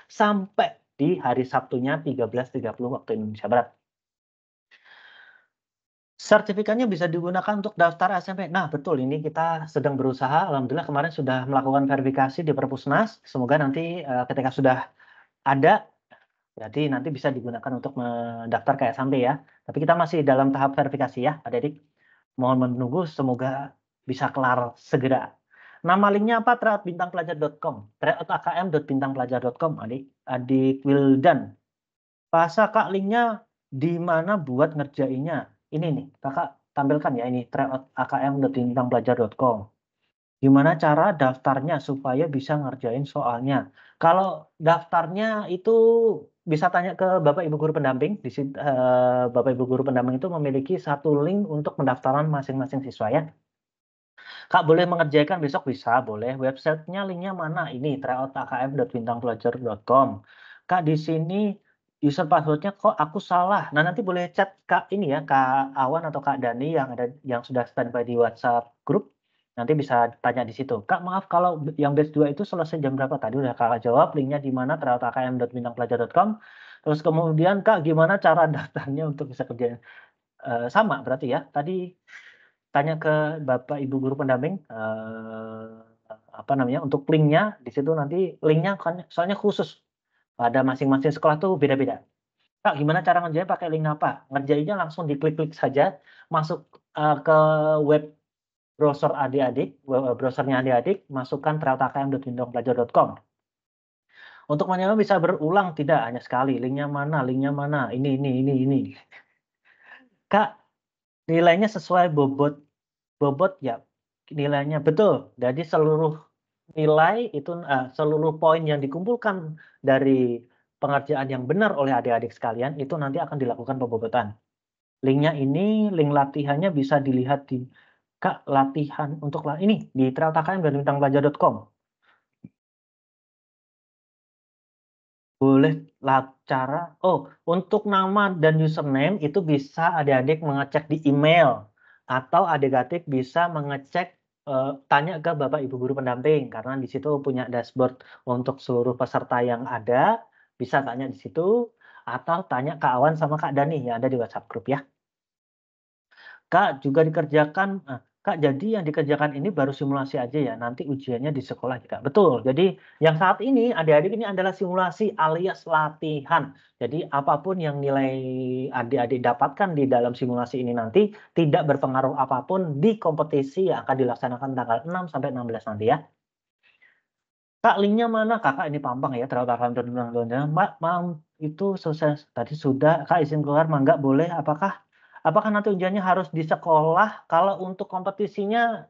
sampai di hari Sabtunya 13.30 waktu Indonesia Barat. Sertifikatnya bisa digunakan untuk daftar SMP. Nah, betul ini kita sedang berusaha. Alhamdulillah kemarin sudah melakukan verifikasi di Perpusnas. Semoga nanti ketika sudah ada, jadi nanti bisa digunakan untuk mendaftar ke SMP ya. Tapi kita masih dalam tahap verifikasi ya, adik-adik. Mohon menunggu, semoga bisa kelar segera. Nama linknya apa? tryoutbintangpelajar.com. tryout.akm.bintangpelajar.com, adik Wildan. Bahasa Kak linknya di mana buat ngerjainnya? Ini nih, Kakak tampilkan ya ini tryout.akm.bintangpelajar.com. Gimana cara daftarnya supaya bisa ngerjain soalnya? Kalau daftarnya itu bisa tanya ke Bapak Ibu guru pendamping. Di situ Bapak Ibu guru pendamping itu memiliki satu link untuk pendaftaran masing-masing siswa ya. Kak boleh mengerjakan besok bisa, boleh. Websitenya linknya mana? Ini tryout.akm.bintangpelajar.com. Kak di sini user passwordnya kok aku salah. Nah nanti boleh chat Kak ini ya, Kak Awan atau Kak Dani yang sudah standby di WhatsApp grup. Nanti bisa tanya di situ. Kak maaf kalau yang batch 2 itu selesai jam berapa? Tadi udah Kakak jawab, linknya di mana? tryout.akm.bintangpelajar.com. Terus kemudian Kak gimana cara daftarnya untuk bisa kerjain? Sama berarti ya. Tadi tanya ke Bapak Ibu guru pendamping, apa namanya, untuk linknya di situ nanti linknya kan soalnya khusus pada masing-masing sekolah tuh beda-beda. Kak, gimana cara ngerjainnya pakai link apa? Ngerjainnya langsung diklik-klik saja, masuk ke web browser adik-adik, browsernya adik-adik, masukkan tryout.akm.bintangpelajar.com. Untuk menyewa bisa berulang, tidak hanya sekali. Linknya mana? Ini. Kak, nilainya sesuai bobot ya, nilainya betul. Jadi seluruh nilai itu seluruh poin yang dikumpulkan dari pengerjaan yang benar oleh adik-adik sekalian itu nanti akan dilakukan pembobotan. Linknya ini, link latihannya bisa dilihat di Kak latihan untuk ini di tryout.akm.bintangpelajar.com. Boleh cara untuk nama dan username itu bisa adik-adik mengecek di email atau adik-adik bisa mengecek tanya ke Bapak Ibu guru pendamping karena di situ punya dashboard untuk seluruh peserta yang ada, bisa tanya di situ atau tanya Kak Awan sama Kak Dani yang ada di WhatsApp grup ya. Kak, juga dikerjakan Kak, jadi yang dikerjakan ini baru simulasi aja ya, nanti ujiannya di sekolah ya, Kak? Betul, jadi yang saat ini adik-adik ini adalah simulasi alias latihan. Jadi apapun yang nilai adik-adik dapatkan di dalam simulasi ini nanti tidak berpengaruh apapun di kompetisi yang akan dilaksanakan tanggal 6 sampai 16 nanti ya. Kak, linknya mana? Kakak ini Pampang ya, Mbak, itu selesai tadi sudah, Kak izin keluar, mangga boleh, apakah nanti ujiannya harus di sekolah? Kalau untuk kompetisinya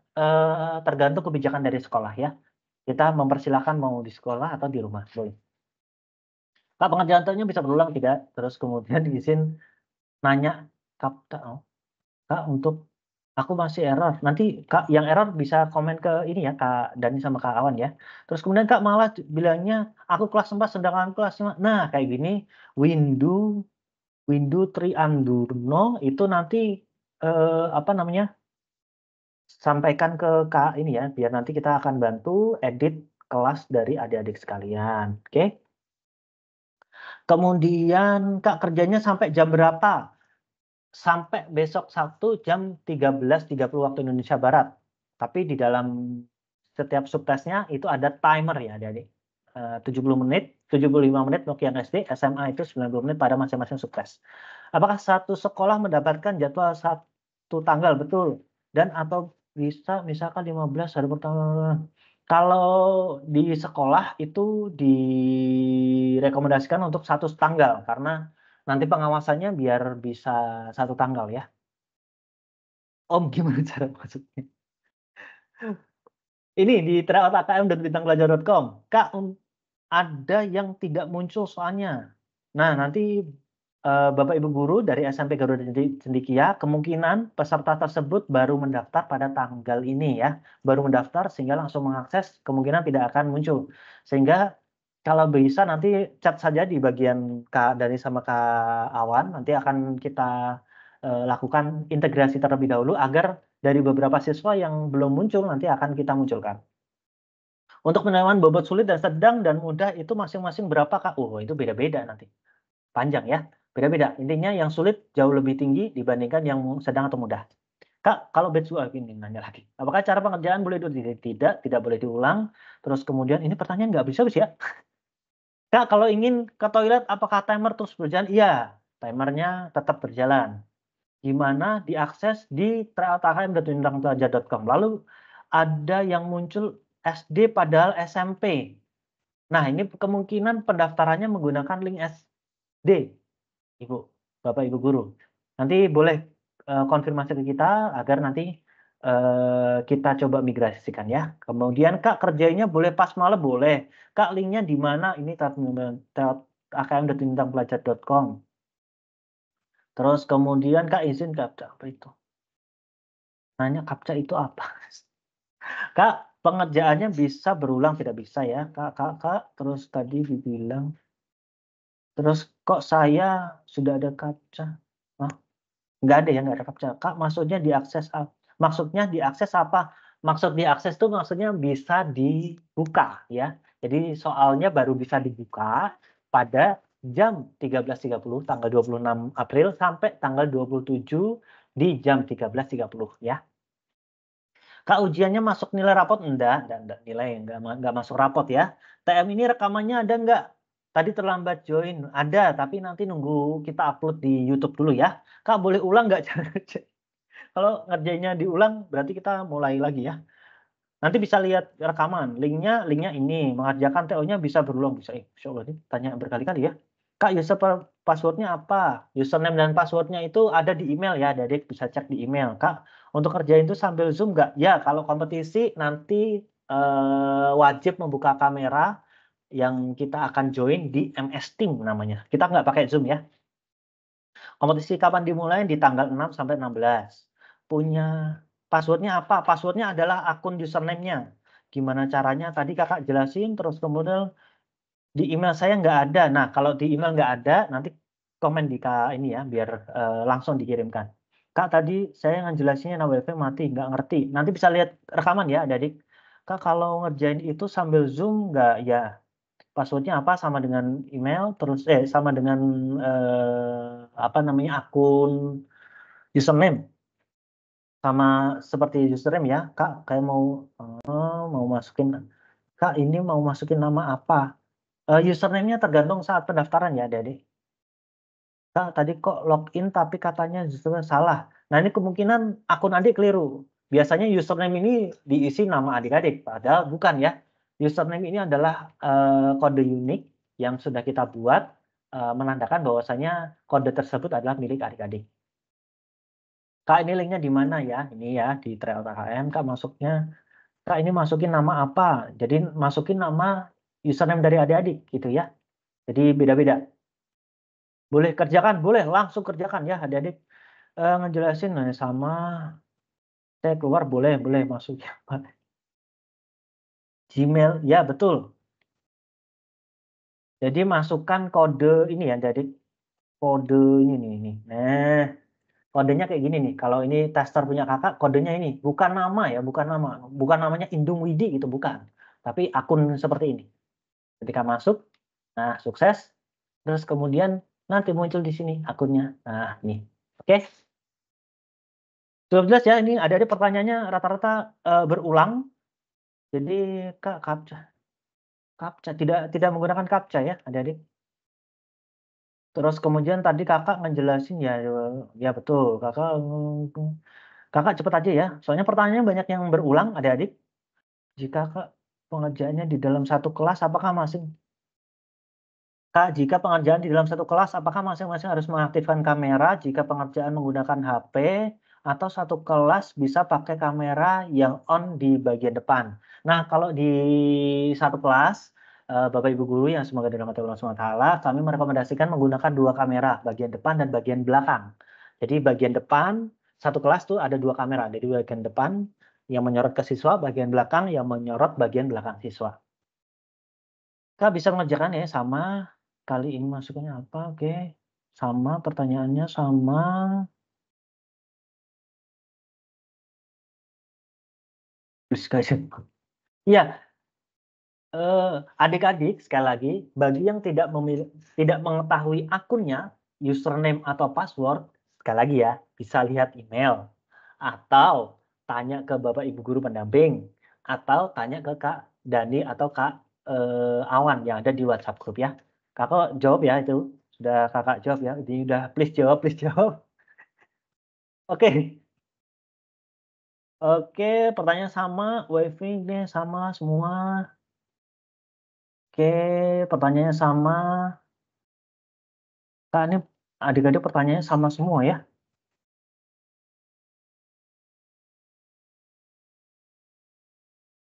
tergantung kebijakan dari sekolah ya. Kita mempersilahkan mau di sekolah atau di rumah, boleh. Kak, pengerjaannya bisa berulang tidak? Terus kemudian izin nanya, Kak, untuk aku masih error. Nanti Kak yang error bisa komen ke ini ya, Kak Dani sama Kak Awan ya. Terus kemudian Kak malah bilangnya aku kelas 4 sedangkan kelas 5. Nah, kayak gini Windu Triandurno itu nanti apa namanya? Sampaikan ke Kak ini ya, biar nanti kita akan bantu edit kelas dari adik-adik sekalian. Oke. Kemudian Kak kerjanya sampai jam berapa? Sampai besok Sabtu jam 13.30 waktu Indonesia Barat. Tapi di dalam setiap subtesnya itu ada timer ya adik-adik. 70 menit, 75 menit untuk yang SD, SMA itu 90 menit pada masing-masing subtes. Apakah satu sekolah mendapatkan jadwal satu tanggal betul? Dan atau bisa misalkan 15 hari pertama. Kalau di sekolah itu direkomendasikan untuk satu tanggal karena nanti pengawasannya biar bisa satu tanggal ya. Om gimana cara masuknya? Ini di tryout.akm.bintangpelajar.com. Kak, ada yang tidak muncul soalnya. Nah, nanti Bapak Ibu guru dari SMP Garuda Cendekia, kemungkinan peserta tersebut baru mendaftar pada tanggal ini ya, baru mendaftar sehingga langsung mengakses, kemungkinan tidak akan muncul. Sehingga kalau bisa nanti chat saja di bagian Kak Dani sama Kak Awan, nanti akan kita lakukan integrasi terlebih dahulu agar dari beberapa siswa yang belum muncul nanti akan kita munculkan. Untuk penilaian bobot sulit dan sedang dan mudah itu masing-masing berapa Kak? Oh, itu beda-beda nanti. Panjang ya, beda-beda. Intinya yang sulit jauh lebih tinggi dibandingkan yang sedang atau mudah. Kak, kalau batch ini nanya lagi. Apakah cara pengerjaan boleh diulang? Tidak boleh diulang. Terus kemudian ini pertanyaan nggak bisa ya. Kak, kalau ingin ke toilet apakah timer terus berjalan? Iya, timernya tetap berjalan. Gimana diakses di tryouthm.unindangpelajar.com. Lalu ada yang muncul SD padahal SMP. Nah, ini kemungkinan pendaftarannya menggunakan link SD, Ibu, Bapak Ibu guru. Nanti boleh konfirmasi ke kita agar nanti kita coba migrasikan ya. Kemudian Kak, kerjanya boleh pas malam boleh. Kak, linknya di mana? Ini akm.unindangpelajar.com. Terus kemudian Kak izin captcha apa itu? Nanya captcha itu apa? Kak, pengerjaannya bisa berulang tidak bisa ya? Kak. Terus tadi dibilang. Terus kok saya sudah ada captcha? Hah? Nggak ada ya, nggak ada captcha. Kak, maksudnya diakses apa? Maksud diakses itu maksudnya bisa dibuka ya. Jadi soalnya baru bisa dibuka pada jam 13.30 tanggal 26 April sampai tanggal 27 di jam 13.30 ya. Kak, ujiannya masuk nilai rapot? Enggak nilai, enggak masuk rapot ya. TM ini rekamannya ada enggak? Tadi terlambat join, ada, tapi nanti nunggu kita upload di YouTube dulu ya. Kak, boleh ulang nggak cara kerja? Kalau ngerjainnya diulang, berarti kita mulai lagi ya. Nanti bisa lihat rekaman, linknya ini, mengerjakan TO-nya bisa berulang, bisa. Insya Allah, ini tanya berkali-kali ya. Kak, password-nya apa? Username dan password-nya itu ada di email ya, Adik bisa cek di email. Kak, untuk kerjain itu sambil Zoom nggak? Ya, kalau kompetisi nanti wajib membuka kamera yang kita akan join di MS Team namanya. Kita nggak pakai Zoom ya. Kompetisi kapan dimulai? Di tanggal 6 sampai 16. Punya password-nya apa? Password-nya adalah akun username-nya. Gimana caranya? Tadi Kakak jelasin, terus kemudian di email saya nggak ada. Nah, kalau di email nggak ada, nanti komen di ini ya, biar langsung dikirimkan. Kak, tadi saya ngejelasinnya WiFi mati, nggak ngerti. Nanti bisa lihat rekaman ya, Adik. Kak, kalau ngerjain itu sambil Zoom nggak? Ya, password-nya apa? Sama dengan email, terus sama dengan apa namanya akun username. Sama seperti username ya, Kak. Kayak mau masukin, Kak ini mau masukin nama apa? Username-nya tergantung saat pendaftaran ya, Adik. Kak, tadi kok login tapi katanya justru salah. Nah, ini kemungkinan akun adik keliru. Biasanya username ini diisi nama adik-adik, padahal bukan ya. Username ini adalah kode unik yang sudah kita buat menandakan bahwasanya kode tersebut adalah milik adik-adik. Kak, ini linknya di mana ya? Ini ya di tryouthm. Kak, masuknya. Kak, ini masukin nama apa? Jadi masukin nama username dari adik-adik gitu ya. Jadi beda-beda. Boleh kerjakan, boleh langsung kerjakan ya adik-adik. Ngejelasin sama saya keluar boleh masuk ya Pak. Gmail, ya betul. Jadi masukkan kode ini ya, jadi kode ini nih. Nah, kodenya kayak gini nih. Kalau ini tester punya kakak, kodenya ini bukan nama ya, bukan namanya Indung Widi gitu, bukan. Tapi akun seperti ini. Ketika masuk, nah sukses. Terus kemudian nanti muncul di sini akunnya. Nah, ini. Oke. Sudah jelas ya, ini ada pertanyaannya rata-rata berulang. Jadi Kak, captcha tidak menggunakan captcha ya, adik-adik. Terus kemudian tadi Kakak ngejelasin ya betul, Kakak cepat aja ya, soalnya pertanyaannya banyak yang berulang adik-adik. Jika Kak pengerjaannya di dalam satu kelas apakah jika pengerjaan di dalam satu kelas apakah masing-masing harus mengaktifkan kamera jika pengerjaan menggunakan HP atau satu kelas bisa pakai kamera yang on di bagian depan. Nah, kalau di satu kelas Bapak Ibu guru yang semoga dirahmati Allah Subhanahu wa taala, kami merekomendasikan menggunakan 2 kamera, bagian depan dan bagian belakang. Jadi bagian depan, satu kelas tuh ada 2 kamera, jadi bagian depan yang menyorot ke siswa, bagian belakang yang menyorot bagian belakang siswa. Kak bisa mengerjakan ya sama, kali ini masukannya apa, oke. Sama, pertanyaannya sama. Iya, adik-adik sekali lagi, bagi yang tidak mengetahui akunnya, username atau password, sekali lagi ya, bisa lihat email, atau tanya ke Bapak Ibu guru pendamping, atau tanya ke Kak Dani atau Kak, Awan yang ada di WhatsApp grup ya. Kakak jawab ya itu, sudah Kakak jawab ya, ini udah please jawab please jawab. Oke. Oke, pertanyaan sama, WiFi-nya sama semua. Oke, pertanyaannya sama. Kak, ini adik-adik pertanyaannya sama semua ya?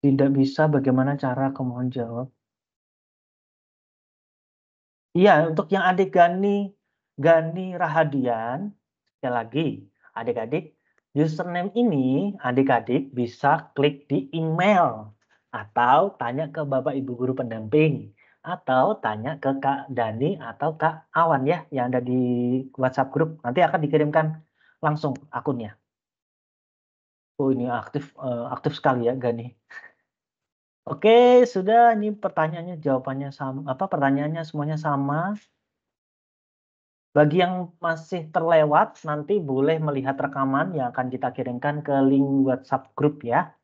Tidak bisa bagaimana cara kemohon jawab? Iya, untuk yang adik Gani Rahadian, sekali lagi, adik-adik, username ini adik-adik bisa klik di email, atau tanya ke Bapak Ibu guru pendamping, atau tanya ke Kak Dani atau Kak Awan ya, yang ada di WhatsApp grup. Nanti akan dikirimkan langsung akunnya. Oh ini aktif sekali ya Gani. Oke, sudah ini pertanyaannya jawabannya sama pertanyaannya semuanya sama. Bagi yang masih terlewat nanti boleh melihat rekaman yang akan kita kirimkan ke link WhatsApp grup ya.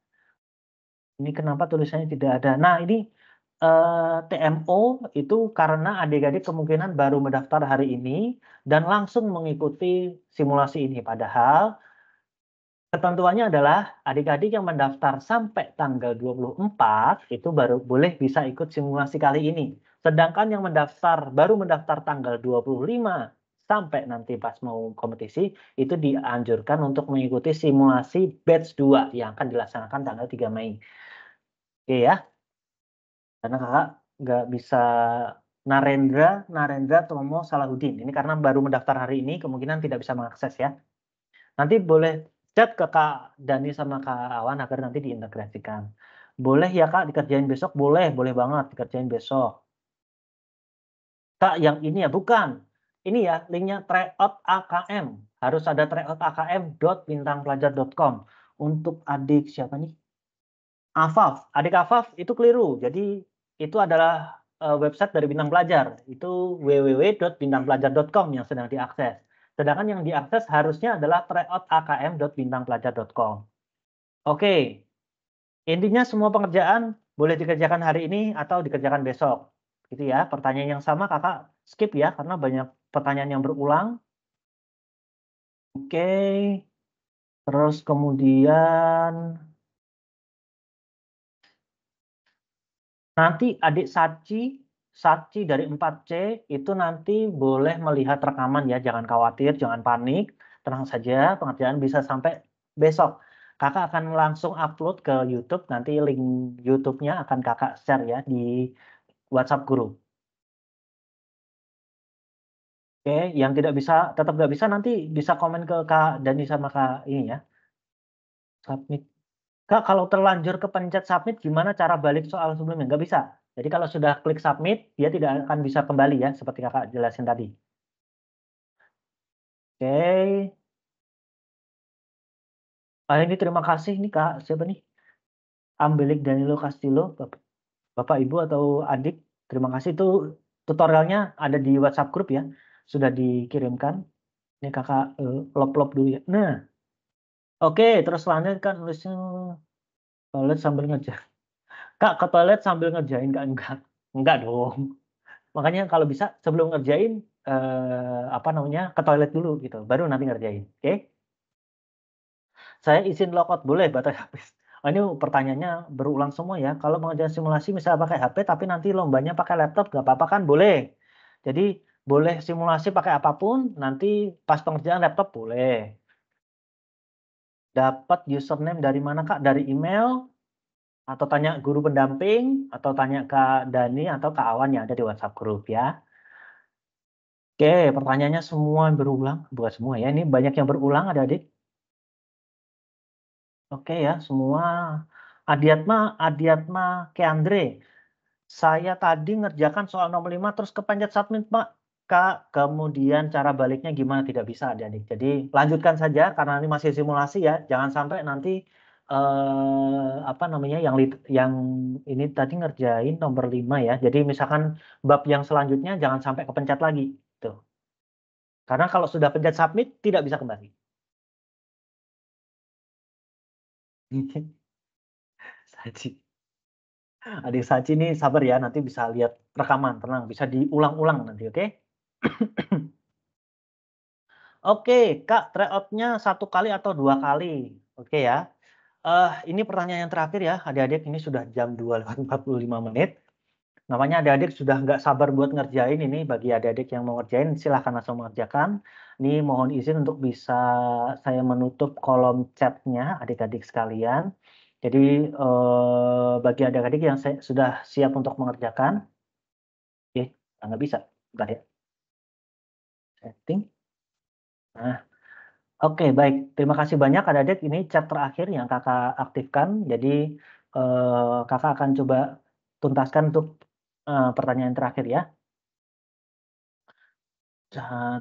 Ini kenapa tulisannya tidak ada. Nah, ini TMO itu karena adik-adik kemungkinan baru mendaftar hari ini dan langsung mengikuti simulasi ini. Padahal ketentuannya adalah adik-adik yang mendaftar sampai tanggal 24 itu baru boleh bisa ikut simulasi kali ini. Sedangkan yang baru mendaftar tanggal 25 sampai nanti pas mau kompetisi, itu dianjurkan untuk mengikuti simulasi batch 2 yang akan dilaksanakan tanggal 3 Mei. Oke ya. Karena Kakak nggak bisa Narendra Tomo Salahuddin. Ini karena baru mendaftar hari ini, kemungkinan tidak bisa mengakses ya. Nanti boleh chat ke Kak Dani sama Kak Awan agar nanti diintegrasikan. Boleh ya Kak dikerjain besok? Boleh banget dikerjain besok. Kak yang ini ya? Bukan. Ini ya linknya tryout AKM. Harus ada tryout.akm.bintangpelajar.com. Untuk adik siapa nih? Afaf. Adik Afaf itu keliru. Jadi itu adalah website dari Bintang Pelajar. Itu www.bintangpelajar.com yang sedang diakses. Sedangkan yang diakses harusnya adalah tryout.akm.bintangpelajar.com. Oke. Intinya semua pengerjaan boleh dikerjakan hari ini atau dikerjakan besok. Gitu ya. Pertanyaan yang sama Kakak skip ya karena banyak pertanyaan yang berulang. Oke. Terus kemudian nanti adik Saci dari 4C itu nanti boleh melihat rekaman ya, jangan khawatir, jangan panik, tenang saja, pengerjaan bisa sampai besok. Kakak akan langsung upload ke YouTube, nanti link YouTube-nya akan Kakak share ya di WhatsApp guru. Oke, yang tetap nggak bisa nanti bisa komen ke Kak Dani sama Kak ini ya. Submit. Kak, kalau terlanjur kepencet submit gimana cara balik soal sebelumnya? Nggak bisa. Jadi kalau sudah klik submit, dia tidak akan bisa kembali ya, seperti Kakak jelasin tadi. Oke. Ini terima kasih nih Kak, siapa nih? Ambelik Danilo Castillo, Bapak Ibu atau adik, terima kasih itu tutorialnya ada di WhatsApp grup ya, sudah dikirimkan. Ini Kakak lop-lop dulu ya. Nah, oke, terus lanjutkan nulisnya toilet sambil ngerjain. Kak, ke toilet sambil ngerjain Kak? Enggak dong. Makanya kalau bisa sebelum ngerjain ke toilet dulu gitu, baru nanti ngerjain. Oke? Saya izin logout boleh baterai HP. Ini pertanyaannya berulang semua ya. Kalau mengerjakan simulasi misalnya pakai HP tapi nanti lombanya pakai laptop nggak apa-apa kan? Boleh. Jadi boleh simulasi pakai apapun, nanti pas pengerjaan laptop boleh. Dapat username dari mana Kak? Dari email Atau tanya guru pendamping, atau tanya Kak Dani atau Kak Awan yang ada di WhatsApp grup ya. Oke, pertanyaannya semua berulang, bukan semua ya, ini banyak yang berulang adik-adik. Oke ya, semua. Adiatma Keandre. Saya tadi ngerjakan soal nomor 5 terus kepencet submit, Pak. Kak, kemudian cara baliknya gimana? Tidak bisa adik-adik. Jadi lanjutkan saja karena ini masih simulasi ya. Jangan sampai nanti apa namanya yang ini tadi ngerjain nomor 5 ya. Jadi misalkan bab yang selanjutnya jangan sampai kepencet lagi. Tuh. Karena kalau sudah pencet submit tidak bisa kembali. Saji. Adik Saji ini sabar ya, nanti bisa lihat rekaman, tenang, bisa diulang-ulang nanti, oke? Oke, Kak, tryout-nya 1 kali atau 2 kali? Oke ya. Ini pertanyaan yang terakhir ya, adik-adik, ini sudah jam 2:45 menit. Namanya adik-adik sudah nggak sabar buat ngerjain ini, bagi adik-adik yang mau ngerjain silahkan langsung mengerjakan. Ini mohon izin untuk bisa saya menutup kolom chat-nya adik-adik sekalian. Jadi bagi adik-adik yang sudah siap untuk mengerjakan, nggak bisa, bentar ya. Setting. Nah, oke baik. Terima kasih banyak adik-adik. Ini chat terakhir yang kakak aktifkan. Jadi kakak akan coba tuntaskan untuk pertanyaan terakhir ya.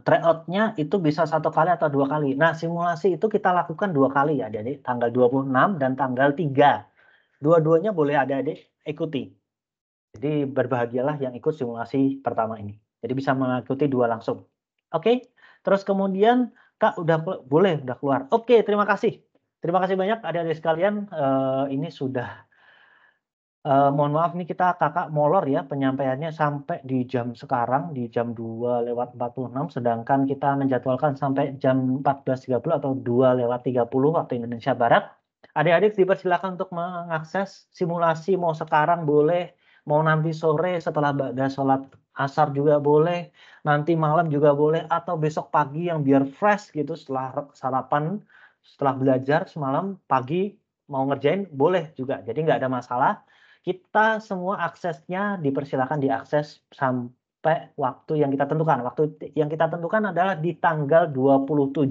Tryout-nya itu bisa 1 kali atau 2 kali. Nah, simulasi itu kita lakukan 2 kali ya adik-adik, tanggal 26 dan tanggal 3. Dua-duanya boleh adik-adik ikuti. Jadi berbahagialah yang ikut simulasi pertama ini. Jadi bisa mengikuti 2 langsung. Oke, terus kemudian Kak udah keluar. Oke, terima kasih. Terima kasih banyak adik-adik sekalian, ini sudah mohon maaf nih kakak molor ya penyampaiannya sampai di jam sekarang, di jam 2:46, sedangkan kita menjadwalkan sampai jam 14.30 atau 2:30 waktu Indonesia Barat. Adik-adik dipersilakan untuk mengakses simulasi, mau sekarang boleh, mau nanti sore setelah ba'da sholat asar juga boleh, nanti malam juga boleh, atau besok pagi yang biar fresh gitu setelah sarapan, setelah belajar semalam, pagi mau ngerjain boleh juga. Jadi nggak ada masalah. Kita semua aksesnya dipersilakan diakses sampai waktu yang kita tentukan. Waktu yang kita tentukan adalah di tanggal 27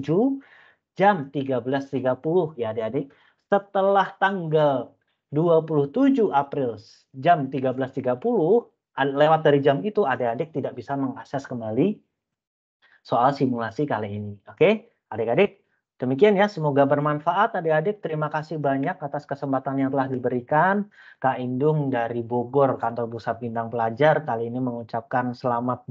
jam 13.30 ya adik-adik. Setelah tanggal 27 April jam 13.30, lewat dari jam itu adik-adik tidak bisa mengakses kembali soal simulasi kali ini. Oke, adik-adik? Demikian ya, semoga bermanfaat adik-adik. Terima kasih banyak atas kesempatan yang telah diberikan. Kak Indung dari Bogor, Kantor Pusat Bintang Pelajar, kali ini mengucapkan selamat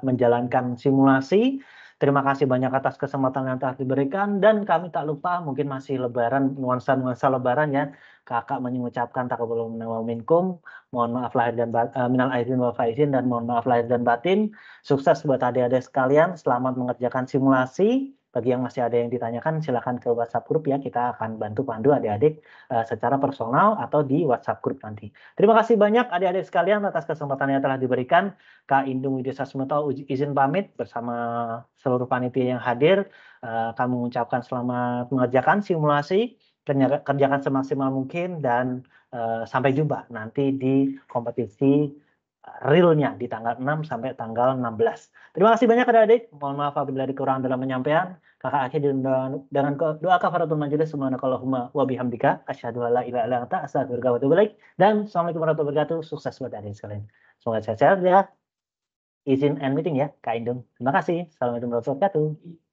menjalankan simulasi. Terima kasih banyak atas kesempatan yang telah diberikan. Dan kami tak lupa, mungkin masih lebaran, nuansa-nuansa lebaran ya. Kakak mengucapkan taqabbalallahu minna wa minkum. Mohon maaf lahir dan minal aidin wal faizin, dan mohon maaf lahir dan batin. Sukses buat adik-adik sekalian. Selamat mengerjakan simulasi. Bagi yang masih ada yang ditanyakan, silakan ke WhatsApp grup ya. Kita akan bantu pandu adik-adik secara personal atau di WhatsApp grup nanti. Terima kasih banyak adik-adik sekalian atas kesempatan yang telah diberikan. Kak Indung Widya Sasmito izin pamit bersama seluruh panitia yang hadir. Kami mengucapkan selamat mengerjakan simulasi, kerjakan semaksimal mungkin, dan sampai jumpa nanti di kompetisi realnya di tanggal 6 sampai tanggal 16. Terima kasih banyak adik-adik. Mohon maaf apabila ada kekurangan dalam penyampaian. Kakak akhir dengan doa kafaratul majelis, subhanakallahumma wa bihamdika asyhadu an la ilaha illa anta astaghfiruka wa atubu ilaik. Dan assalamualaikum warahmatullahi wabarakatuh. Sukses buat adik sekalian. Semoga sehat-sehat ya. Izin end meeting ya, Kak Indung. Terima kasih. Assalamualaikum warahmatullahi wabarakatuh.